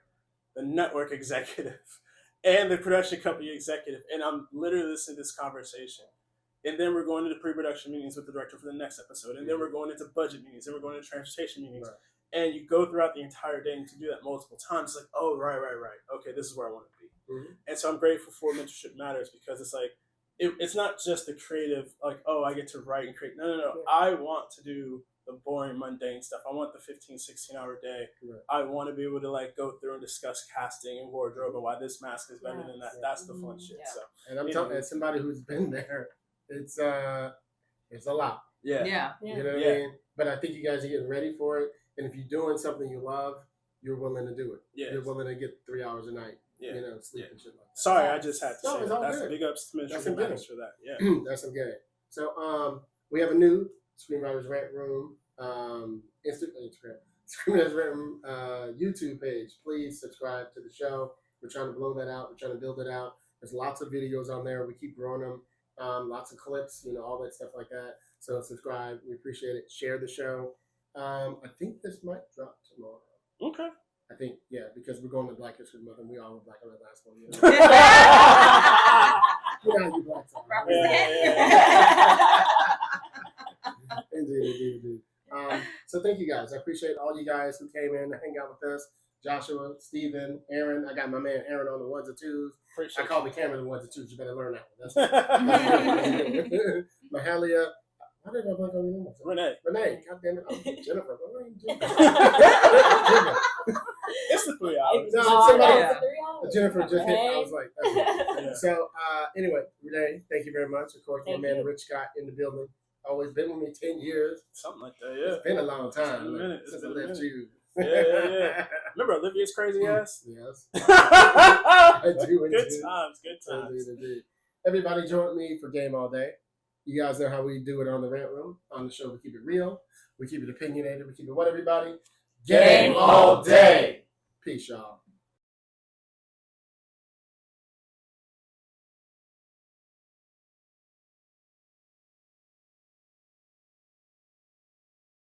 the network executive, and the production company executive. And I'm literally listening to this conversation. And then we're going into pre-production meetings with the director for the next episode. And then we're going into budget meetings. Then we're going into transportation meetings. Right. And you go throughout the entire day, and you can do that multiple times. It's like, oh, right. Okay, this is where I want to be. And so I'm grateful for Mentorship Matters because it's like, it's not just the creative, like, oh, I get to write and create. No. Yeah. I want to do the boring, mundane stuff. I want the 15, 16-hour day. Right. I want to be able to like go through and discuss casting and wardrobe and why this mask is better than that. That's the fun shit. Yeah. So, And I'm telling, as somebody who's been there, it's a lot. yeah. You know what I mean? But I think you guys are getting ready for it. And if you're doing something you love, you're willing to do it. Yes. You're willing to get 3 hours a night. Yeah. You know, sleep and shit like that. Sorry, I just had to No, say it's that. all That's good. big ups to That's Mentorship Matters for that. Yeah. That's some good. So we have a new Screenwriters Rant Room Instagram Screenwriters Rant Room YouTube page. Please subscribe to the show. We're trying to blow that out. We're trying to build it out. There's lots of videos on there. We keep growing them. Lots of clips, you know, all that stuff like that. So subscribe. We appreciate it. Share the show. I think this might drop tomorrow. Okay. I think, yeah, because we're going to Black History Month and we all were black on that last one. You know? Yeah, you black side. Indeed. So thank you guys. I appreciate all you guys who came in to hang out with us. Joshua, Steven, Aaron. I got my man Aaron on the ones and twos. Appreciate I call the camera the ones and twos. You better learn that one. it. Mahalia. Why did I blank on your name? Renee. God damn it. Jennifer. What are you doing? It's the 3 hours. No, Oh, somebody- yeah. 3 hours. Jennifer just hit. I Okay. was like, that's it. Yeah. So anyway, Renee, thank you very much. Of course, Thank my man you. Rich Scott in the building. Always been with me 10 years. Something like that, yeah. It's been a long time. It's been a minute. Since It's I been a left minute. you. Yeah. Remember Olivia's crazy ass? Yes. Good I do indeed. times, good times. Indeed. Everybody join me for Game All Day. You guys know how we do it on the Rant Room. On the show, we keep it real. We keep it opinionated. We keep it what, everybody? Game all day. Peace, y'all.